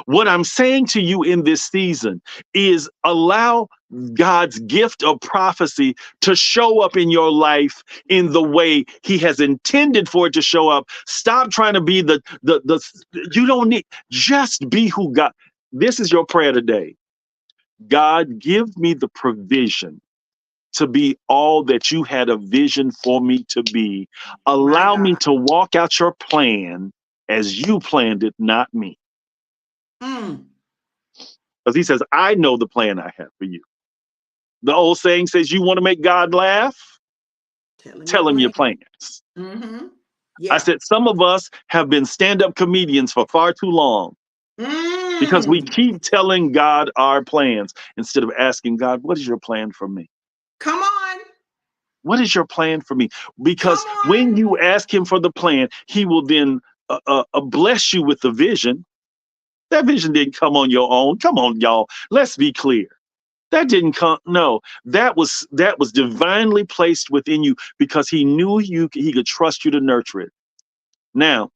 What I'm saying to you in this season is, allow God's gift of prophecy to show up in your life in the way he has intended for it to show up. Stop trying to be the you don't need, just be who God. This is your prayer today. God, give me the provision to be all that you had a vision for me to be. My Allow me God. to walk out your plan as you planned it, not me. Mm. Because he says, I know the plan I have for you. The old saying says, you want to make God laugh? Tell him your Tell him your plan. plans. Mm-hmm. I Yeah. said, some of us have been stand-up comedians for far too long because we Mm. keep telling God our plans instead of asking God, what is your plan for me? Come on. What is your plan for me? Come Because on. when you ask him for the plan, he will then bless you with the vision. That vision didn't come on your own. Come on, y'all. Let's be clear. That didn't come. No, that was divinely placed within you because he knew he could trust you to nurture it. Now,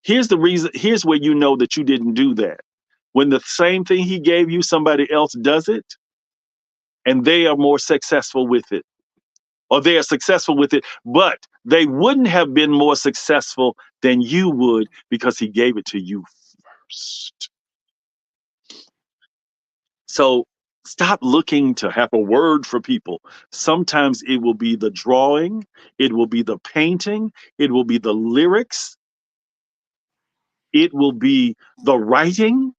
here's the reason. Here's where you know that you didn't do that. When the same thing he gave you, somebody else does it, and they are more successful with it, or they are successful with it, but they wouldn't have been more successful than you would because he gave it to you first. So stop looking to have a word for people. Sometimes it will be the drawing, it will be the painting, it will be the lyrics, it will be the writing,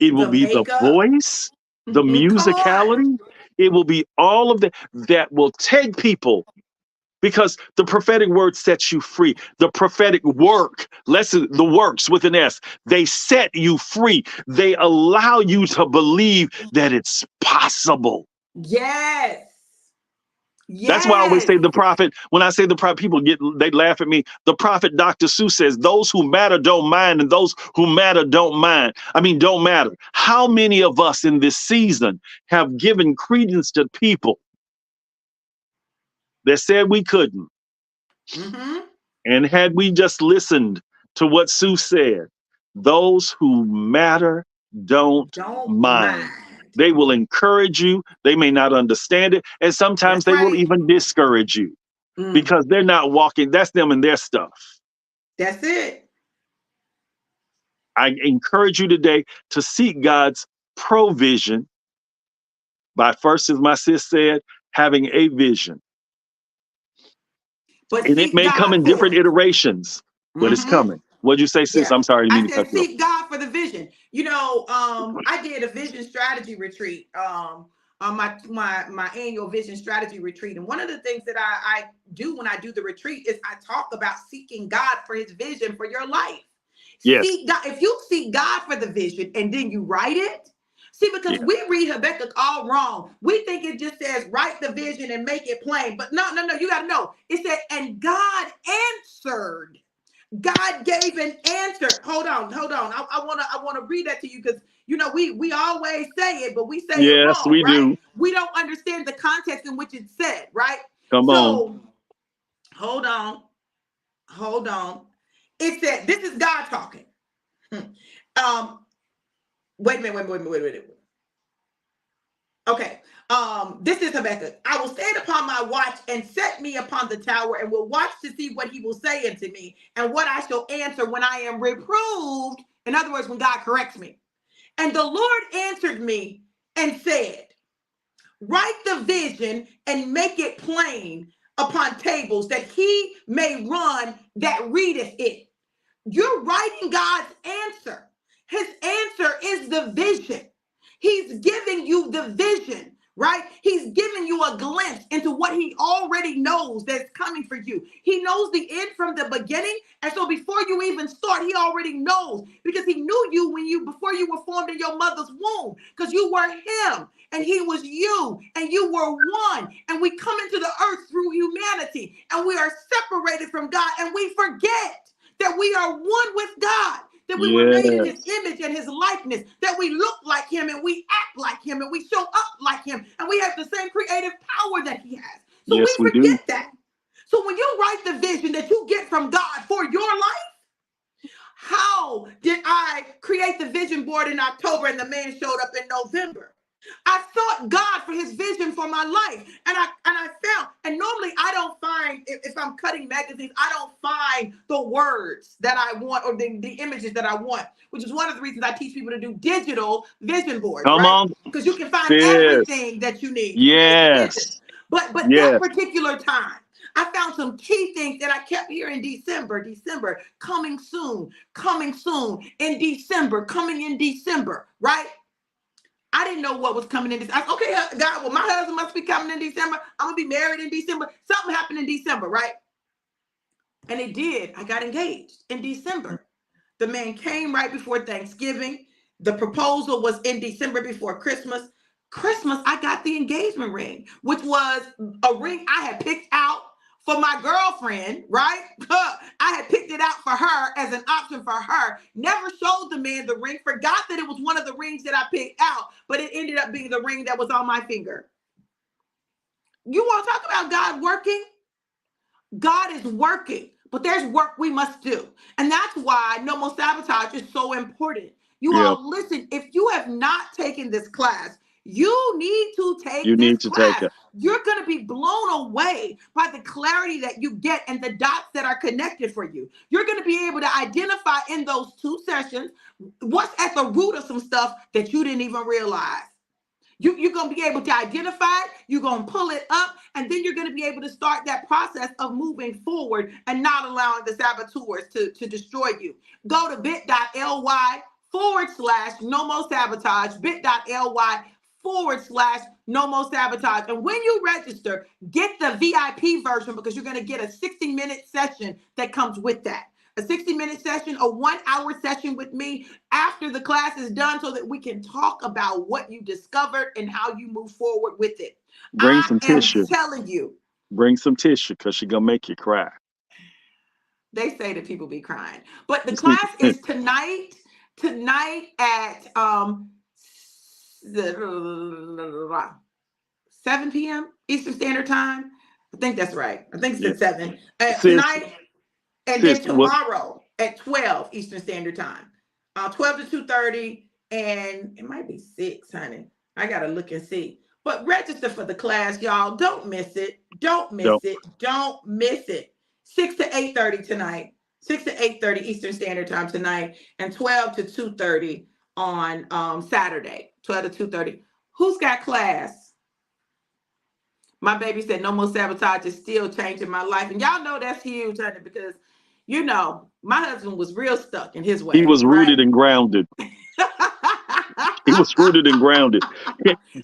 it will The be the makeup. voice, the Mm-hmm. Come on. musicality. It will be all of that will take people, because the prophetic word sets you free. The prophetic work, lesson, the works with an S, they set you free. They allow you to believe that it's possible. Yes. That's why I always Yes. say the prophet. When I say the prophet, they laugh at me. The prophet Dr. Seuss says, those who matter don't mind, and those who matter don't mind. Don't matter. How many of us in this season have given credence to people that said we couldn't? Mm-hmm. And had we just listened to what Sue said, those who matter don't Don't mind. mind. They will encourage you. They may not understand it. And sometimes That's they will right. even discourage you Mm. because they're not walking. That's them and their stuff. That's it. I encourage you today to seek God's provision by first, as my sis said, having a vision. But And it seek may come God in for different it. iterations, but it's Mm-hmm. coming. What'd you say, sis? Yeah. I'm sorry, I didn't mean I to cut said you off. seek God for the vision. I did a vision strategy retreat. On my annual vision strategy retreat. And one of the things that I do when I do the retreat is I talk about seeking God for his vision for your life. Yes. Seek God. If you seek God for the vision and then you write it, see, because Yeah. we read Habakkuk all wrong. We think it just says write the vision and make it plain. But no, no, no. You got to know. It said, and God answered. God gave an answer. Hold on, hold on. I wanna read that to you because we always say it, but we say it Yes, wrong, we right? do. We don't understand the context in which it's said, right? Come on. So hold on, hold on. It said, this is God talking. Um, wait a minute, wait a minute. Okay. This is Habakkuk. I will stand upon my watch and set me upon the tower and will watch to see what he will say unto me and what I shall answer when I am reproved. In other words, when God corrects me. And the Lord answered me and said, write the vision and make it plain upon tables that he may run that readeth it. You're writing God's answer. His answer is the vision. He's giving you the vision, right? He's giving you a glimpse into what he already knows that's coming for you. He knows the end from the beginning. And so before you even start, he already knows because he knew you before you were formed in your mother's womb, because you were him and he was you and you were one. And we come into the earth through humanity and we are separated from God and we forget that we are one with God, that we were made in his Yes. image and his likeness, that we look like him and we act like him and we show up like him and we have the same creative power that he has. So Yes, we we do. forget that. So when you write the vision that you get from God for your life, how did I create the vision board in October and the man showed up in November? I sought God for his vision for my life. And I found, and normally I don't find, if I'm cutting magazines, I don't find the words that I want or the images that I want, which is one of the reasons I teach people to do digital vision boards, Come right? on, Because you can find sis. everything that you need to create the vision. Yes. But that Yes. particular time, I found some key things that I kept hearing December, coming soon, in December, coming in December, right? I didn't know what was coming in this. Okay, God, well, my husband must be coming in December. I'm gonna be married in December. Something happened in December, right? And it did. I got engaged in December. The man came right before Thanksgiving. The proposal was in December before Christmas. Christmas, I got the engagement ring, which was a ring I had picked out for my girlfriend, right? I had picked it out for her as an option for her. Never showed the man the ring, forgot that it was one of the rings that I picked out, but it ended up being the ring that was on my finger. You want to talk about God working? God is working, but there's work we must do. And that's why no more sabotage is so important. You Yeah. all listen, if you have not taken this class, you need to You take this need to take class. it. You're going to be blown away by the clarity that you get and the dots that are connected for you. You're going to be able to identify in those 2 sessions what's at the root of some stuff that you didn't even realize. You're going to be able to identify it, you're going to pull it up, and then you're going to be able to start that process of moving forward and not allowing the saboteurs to destroy you. Go to bit.ly/, no more sabotage, bit.ly/ no more sabotage. And when you register, get the VIP version because you're going to get a 60-minute session that comes with that. A 60-minute session, a 1-hour session with me after the class is done so that we can talk about what you discovered and how you move forward with it. Bring I some am tissue. telling you, Bring some tissue because she's gonna make you cry. they say that people be crying. But the class is tonight at 7 p.m. Eastern Standard Time. I think that's right. I think it's Yeah. at 7. Sis, Tonight, and sis, then what tomorrow at 12 Eastern Standard Time. 12 to 2:30, and it might be 6, honey. I gotta look and see. But register for the class, y'all. Don't miss it. Don't miss don't it. Don't miss it. 6 to 8:30 tonight. 6 to 8:30 Eastern Standard Time tonight, and 12 to 2:30 on Saturday. 12 to 2:30. Who's got class? My baby said no more sabotage is still changing my life. And y'all know that's huge, honey, because my husband was real stuck in his He was ways, right? rooted and grounded. He was rooted and grounded.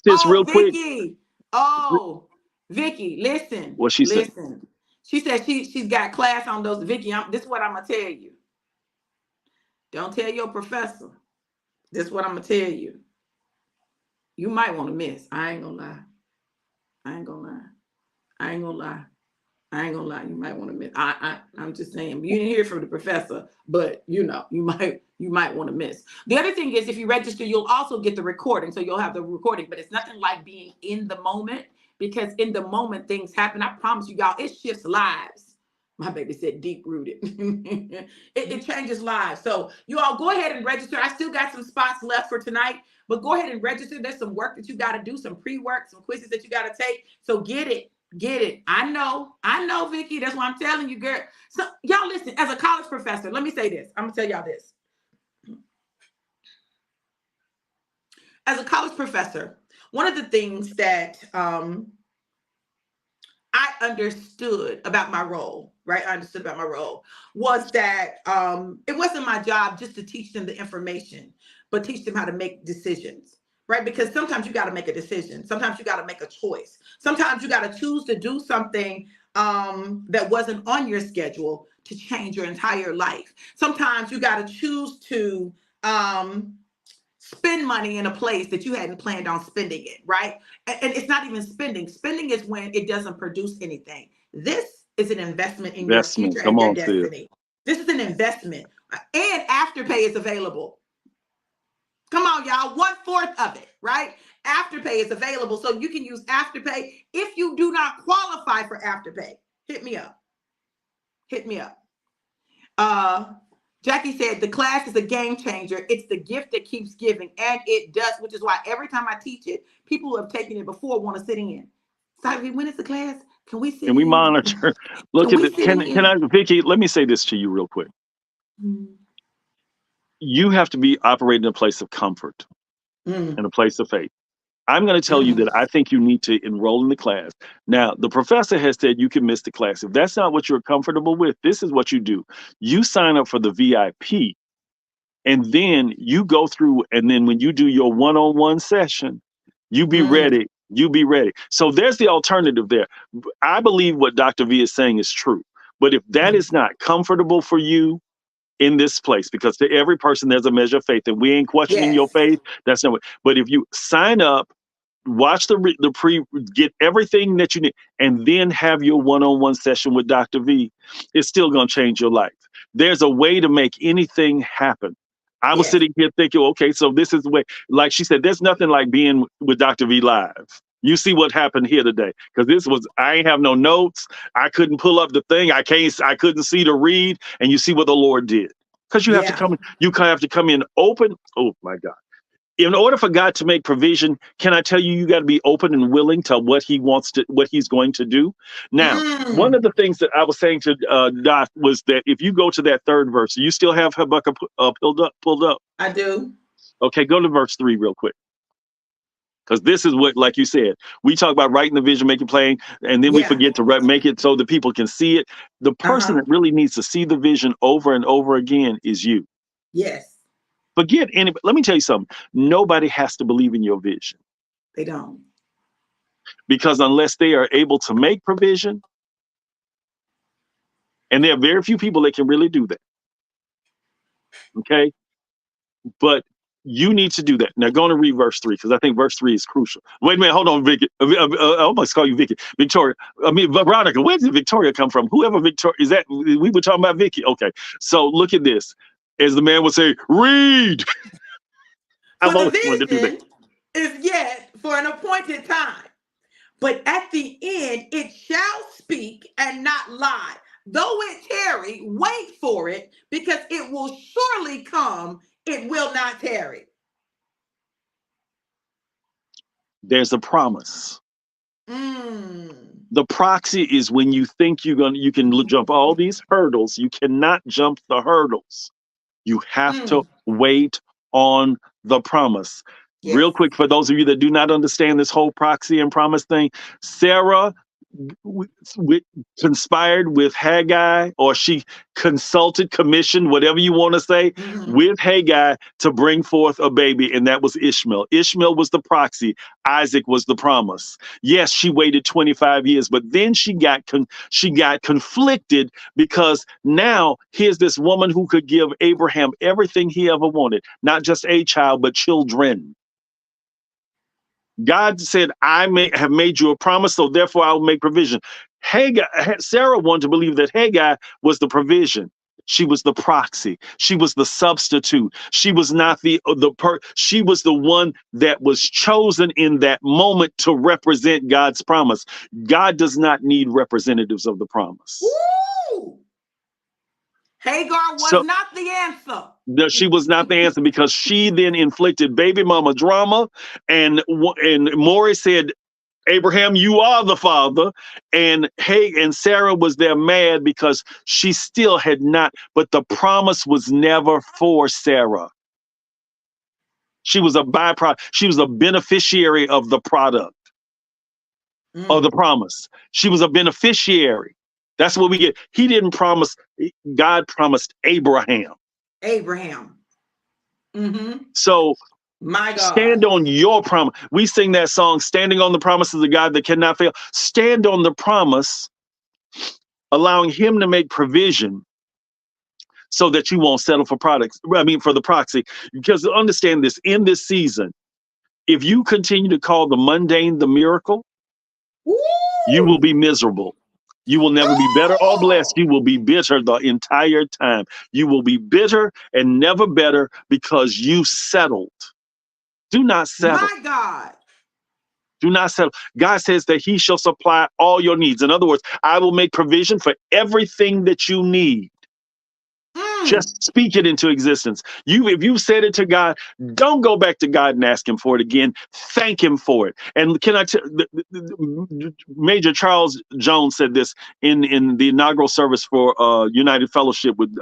Just Oh, real quick, Vicky. Oh, Vicky, listen, what she said. listen. She said she's got class on those. Vicky, this is what I'm gonna tell you. Don't tell your professor. This is what I'm gonna tell you. You might want to miss. I ain't gonna lie. I ain't gonna lie. I ain't gonna lie. I ain't gonna lie. You might want to miss. I'm just saying. You didn't hear from the professor, but you might want to miss. The other thing is, if you register, you'll also get the recording, so you'll have the recording. But it's nothing like being in the moment, because in the moment things happen. I promise you, y'all, it shifts lives. My baby said deep rooted. it changes lives. So you all go ahead and register. I still got some spots left for tonight, but go ahead and register. There's some work that you got to do, some pre-work, some quizzes that you got to take. So get it. Get it. I know, Vicky. That's why I'm telling you, girl. So y'all listen, as a college professor, let me say this. I'm gonna tell y'all this. As a college professor, one of the things that I understood about my role, right? I understood about my role was that it wasn't my job just to teach them the information, but teach them how to make decisions, right? Because sometimes you got to make a decision. Sometimes you got to make a choice. Sometimes you got to choose to do something that wasn't on your schedule to change your entire life. Sometimes you got to choose to spend money in a place that you hadn't planned on spending it, right? And it's not even spending. Spending is when it doesn't produce anything. This is an investment in your Investment. future Come and your on, sis. destiny. This is an investment. And Afterpay is available. Come on, y'all. 1/4 of it, right? Afterpay is available. So you can use Afterpay. If you do not qualify for Afterpay, hit me up. Hit me up. Jackie said the class is a game changer. It's the gift that keeps giving, and it does, which is why every time I teach it, people who have taken it before want to sit in. Sorry, when is the class? Can we sit Can we in? monitor? Look Can at we the sit can in? I, Vicky, let me say this to you real quick. Mm, You have to be operating in a place of comfort mm, and a place of faith. I'm going to tell you mm. that I think you need to enroll in the class. Now, the professor has said you can miss the class. If that's not what you're comfortable with, this is what you do. You sign up for the VIP, and then you go through, and then when you do your one-on-one session, you be Mm, ready. You be ready. So there's the alternative there. I believe what Dr. V is saying is true. But if that mm. is not comfortable for you in this place, because to every person there's a measure of faith, and we ain't questioning your Yes. faith, that's not what. But if you sign up, watch the pre, get everything that you need, and then have your one-on-one session with Dr. V, it's still going to change your life. There's a way to make anything happen. I was Yes. sitting here thinking, okay, so this is the way. Like she said, there's nothing like being with Dr. V live. You see what happened here today, because this was, I ain't have no notes, I couldn't pull up the thing, I couldn't see to read, and you see what the Lord did, because Yeah. you have to come in open. Oh my God. In order for God to make provision, can I tell you, you got to be open and willing to what He's going to do. Now, one Mm. of the things that I was saying to Doc was that if you go to that third verse, you still have Habakkuk pulled up. Pulled up. I do. Okay, go to verse 3 real quick. Because this is what, like you said, we talk about writing the vision, make it plain, and then we Yeah. forget to make it so that people can see it. The person Uh-huh. that really needs to see the vision over and over again is you. Yes. Forget anybody. Let me tell you something. Nobody has to believe in your vision. They don't. Because unless they are able to make provision, and there are very few people that can really do that, okay? But you need to do that. Now, go on and read verse 3, because I think verse 3 is crucial. Wait a minute, hold on, Vicky. I almost call you Vicky. Victoria. I mean, Veronica, where did Victoria come from? Whoever Victoria, is that, we were talking about Vicky. Okay, so look at this. As the man would say, read. For I've the always wanted to do that. vision is yet for an appointed time. But at the end, it shall speak and not lie. Though it tarry, wait for it, because it will surely come. It will not tarry. There's a promise. Mm. The proxy is when you think you can jump all these hurdles. You cannot jump the hurdles. You have to Mm. wait on the promise. Real Yes. quick, for those of you that do not understand this whole proxy and promise thing, Sarah w- w- conspired with Haggai, or she consulted, commissioned, whatever you want to say, Mm-hmm. with Haggai to bring forth a baby, and that was Ishmael. Ishmael was the proxy. Isaac was the promise. Yes, she waited 25 years, but then she got conflicted because now here's this woman who could give Abraham everything he ever wanted, not just a child, but children. God said, have made you a promise, so therefore I will make provision. Sarah wanted to believe that Haggai was the provision. She was the proxy. She was the substitute. She was not she was the one that was chosen in that moment to represent God's promise. God does not need representatives of the promise. Woo! Hagar was So not the answer. she was not the answer, because she then inflicted baby mama drama, and Maury said, Abraham, you are the father. And Sarah was there mad because she still had not, but the promise was never for Sarah. She was a byproduct. She was a beneficiary of the product of the Mm. promise. She was a beneficiary. That's what we get. He didn't promise, God promised Abraham. Abraham. Mm-hmm. So My God. stand on your promise. We sing that song, Standing on the Promises of God That Cannot Fail. Stand on the promise, allowing him to make provision so that you won't settle for for the proxy. Because understand this, in this season, if you continue to call the mundane the miracle, you will Woo! be miserable. You will never be better or blessed. Oh! You will be bitter the entire time. You will be bitter and never better because you settled. Do not settle. My God. Do not settle. God says that he shall supply all your needs. In other words, I will make provision for everything that you need. Mm. Just speak it into existence. If you said it to God, don't go back to God and ask him for it again. Thank him for it. And can I tell, Major Charles Jones said this in the inaugural service for United Fellowship with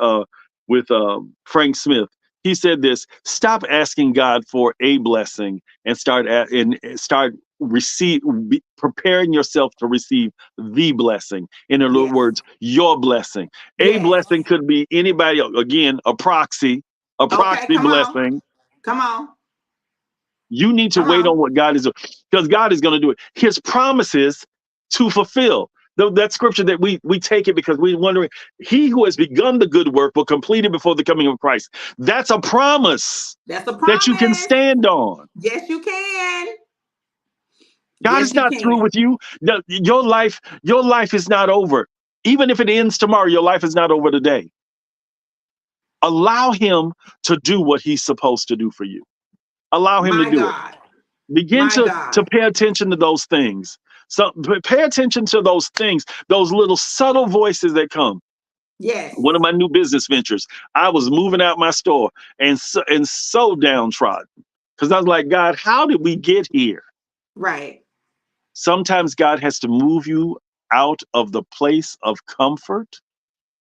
Frank Smith. He said this: stop asking God for a blessing and start preparing yourself to receive the blessing. In other Yes. words, your blessing. A Yes. blessing could be anybody else. Again, a Okay, proxy come on. blessing. Come on. You need to Come wait on on. what God is doing, because God is going to do it. His promises to fulfill. That scripture that we take it because we're wondering, he who has begun the good work will complete it before the coming of Christ. That's a promise That's a that you can promise. stand on. Yes, you can. God Yes, is you not through can. with you. No, your life is not over. Even if it ends tomorrow, your life is not over today. Allow him to do what he's supposed to do for you. Allow him to My do it. God. Begin My to God. pay attention to those things. So pay attention to those things, those little subtle voices that come. Yes. One of my new business ventures, I was moving out my store and so downtrodden because I was like, God, how did we get here? Right. Sometimes God has to move you out of the place of comfort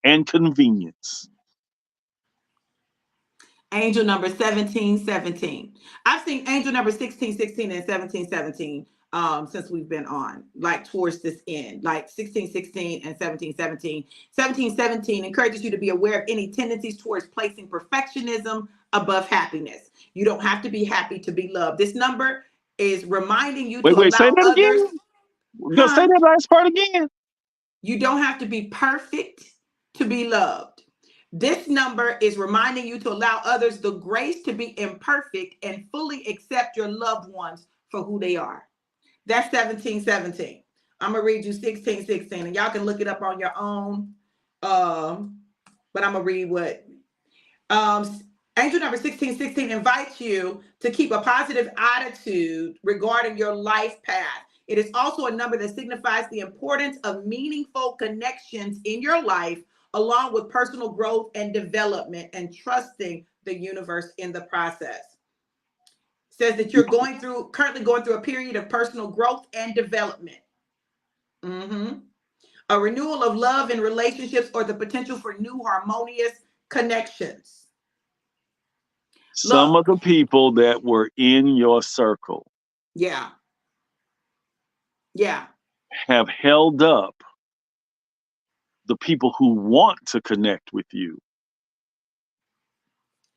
and convenience. Angel number 1717. I've seen angel number 1616 and 1717 since we've been on, like towards this end, like 1616 and 1717. 1717 encourages you to be aware of any tendencies towards placing perfectionism above happiness. You don't have to be happy to be loved. This number is reminding you to Wait, say allow that others, again. Say huh? that last part again. You don't have to be perfect to be loved. This number is reminding you to allow others the grace to be imperfect and fully accept your loved ones for who they are. That's 1717. I'm going to read you 1616, and y'all can look it up on your own. Um, but I'm going to read what angel number 1616 invites you to keep a positive attitude regarding your life path. It is also a number that signifies the importance of meaningful connections in your life, along with personal growth and development, and trusting the universe in the process. It says that you're currently going through a period of personal growth and development. Mm-hmm. A renewal of love in relationships or the potential for new harmonious connections. Some of Look, the people that were in your circle yeah, yeah. have held up the people who want to connect with you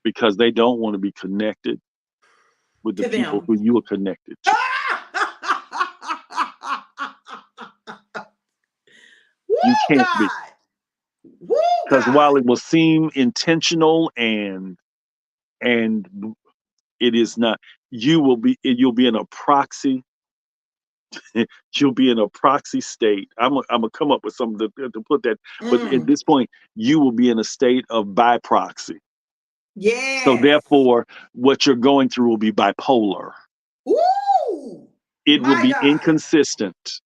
because they don't want to be connected with the To people them. who you are connected to. You Woo, can't be. God. Woo, Because God. while it will seem intentional and it is not, you'll be in a proxy. You'll be in a proxy state. I'm gonna come up with something to put that, but at Mm. this point, you will be in a state of by proxy. So Yes. therefore, what you're going through will be bipolar. Woo. It will My be God. inconsistent.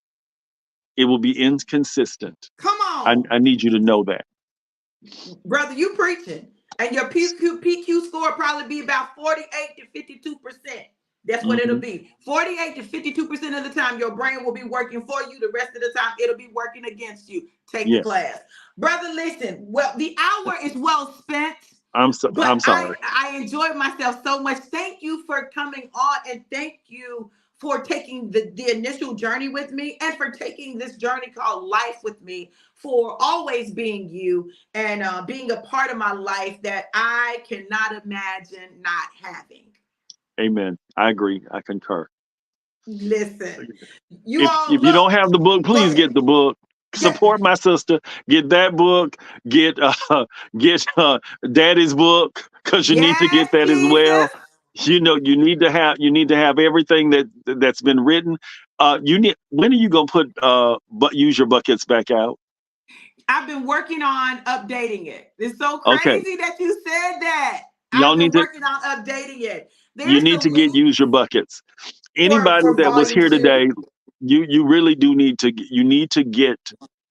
It will be inconsistent. Come I, on. I need you to know that. Brother, you preaching. And your PQ score probably be about 48 to 52%. That's what it'll Hmm. be. 48 to 52% of the time, your brain will be working for you. The rest of the time, it'll be working against you. Take the Yes, class. Brother, listen, well, the hour is well spent. But I'm I sorry. I enjoyed myself so much. Thank you for coming on, and thank you for taking the initial journey with me, and for taking this journey called life with me, for always being you, and being a part of my life that I cannot imagine not having. Amen. I agree. I concur. Listen, you all If you look. don't have the book, Go please ahead. get the book. Yeah. Support my sister. Get that book. Get get Daddy's book because you need to Yes, get that as well. Jesus. You know, you need to have everything that's been written. You need. When are you gonna put but use your buckets back out? I've been working on updating it. It's so Okay, crazy that you said that. I've y'all been need to working on updating it. you There's need a to get link use your buckets. Anybody for that was volume here today, two. you really do need to get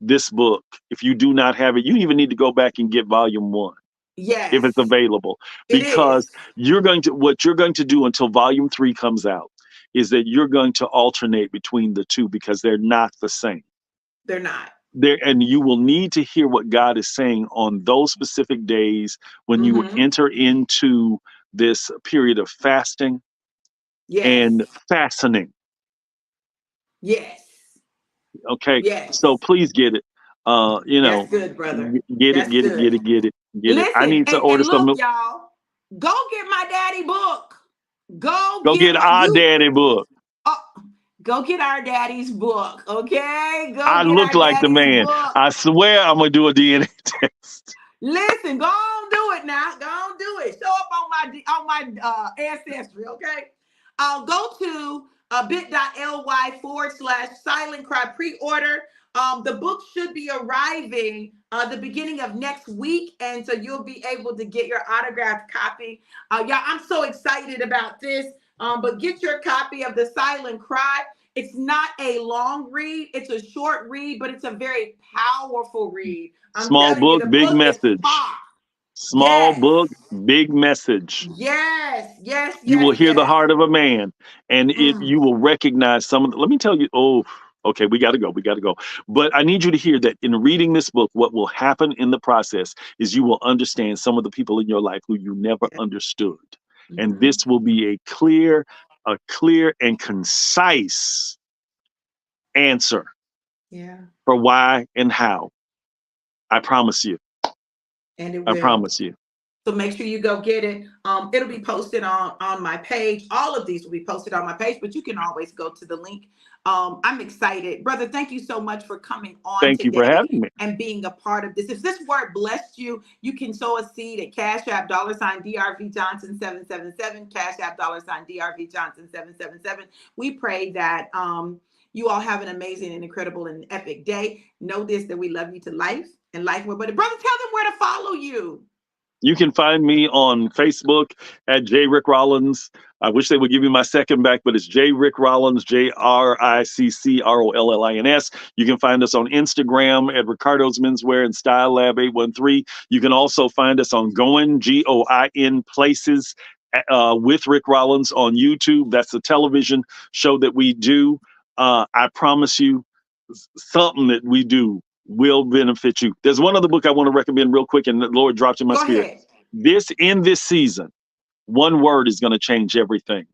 this book. If you do not have it, you even need to go back and get volume 1 if Yes, it's available, it because is. what you're going to do until volume 3 comes out is that you're going to alternate between the two because they're not the same. They're not. There, and you will need to hear what God is saying on those specific days when you Mm-hmm. enter into this period of fasting Yes. and fastening. Yes. Okay, so Yes. please get it. You That's know, good, brother. get it, That's get it, get good. it, get it, get it. I Listen, need to order and some. look, y'all, go get my daddy book. Go Go get get my our you. daddy book. Oh, go get our daddy's book, okay? Go I get look our like the daddy's man. book. I swear I'm gonna do a DNA test. Listen, go on, do it now. Go on, do it. Show up on my ancestry, okay? I'll go to bit.ly/silent cry pre-order. The book should be arriving the beginning of next week, and so you'll be able to get your autographed copy. Yeah, I'm so excited about this. But get your copy of the Silent Cry. It's not a long read; it's a short read, but it's a very powerful read. I'm Small telling you, book, the big book is message. fire. Small Yes, book, big message. yes, yes, You will yes, hear the yes. heart of a man, and Mm, you will recognize some of the, let me tell you, oh, okay, we got to go, we got to go. But I need you to hear that in reading this book, what will happen in the process is you will understand some of the people in your life who you never yeah. understood. And Mhm. this will be a clear and concise answer Yeah, for why and how. I promise you. and it I will. promise you. So make sure you go get it. It'll be posted on my page. All of these will be posted on my page, but you can always go to the link. I'm excited, brother. Thank you so much for coming on Thank you for today having me. and being a part of this. If this word blessed you, you can sow a seed at Cash App $DRV Johnson 777. Cash App $DRV Johnson 777. We pray that you all have an amazing and incredible and epic day. Know this, that we love you to life and life more. But brother, tell them where to follow you. You can find me on Facebook at J Rick Rollins. I wish they would give me my second back, but it's J Rick Rollins, JRICCROLLINS. You can find us on Instagram at Ricardo's Menswear and Style Lab 813. You can also find us on Goin Places with Rick Rollins on YouTube. That's the television show that we do. I promise you, something that we do will benefit you. There's one other book I want to recommend real quick, and the Lord dropped in my Go spirit. ahead. In this season, one word is going to change everything.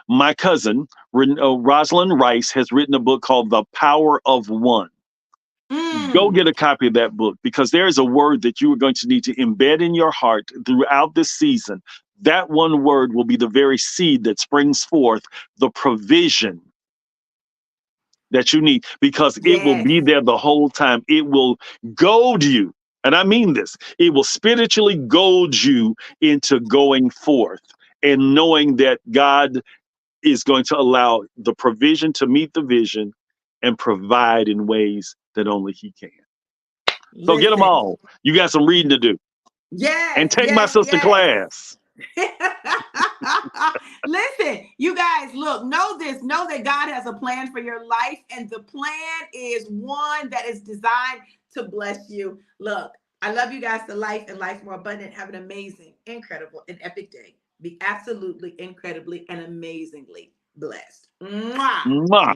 My cousin, Rosalind Rice, has written a book called The Power of One. Go Mm, get a copy of that book, because there is a word that you are going to need to embed in your heart throughout this season. That one word will be the very seed that springs forth the provision that you need, because it will yes. be there the whole time. It will goad you. And I mean this, it will spiritually goad you into going forth and knowing that God is going to allow the provision to meet the vision and provide in ways that only He can. So get them Listen. all. You got some reading to do. And Yes, take my yes, sister yes. class. Listen, you guys, look, know this. Know that God has a plan for your life, and the plan is one that is designed to bless you. Look, I love you guys to life and life more abundant. Have an amazing, incredible, and epic day. Be absolutely, incredibly, and amazingly blessed. Mwah. Mwah.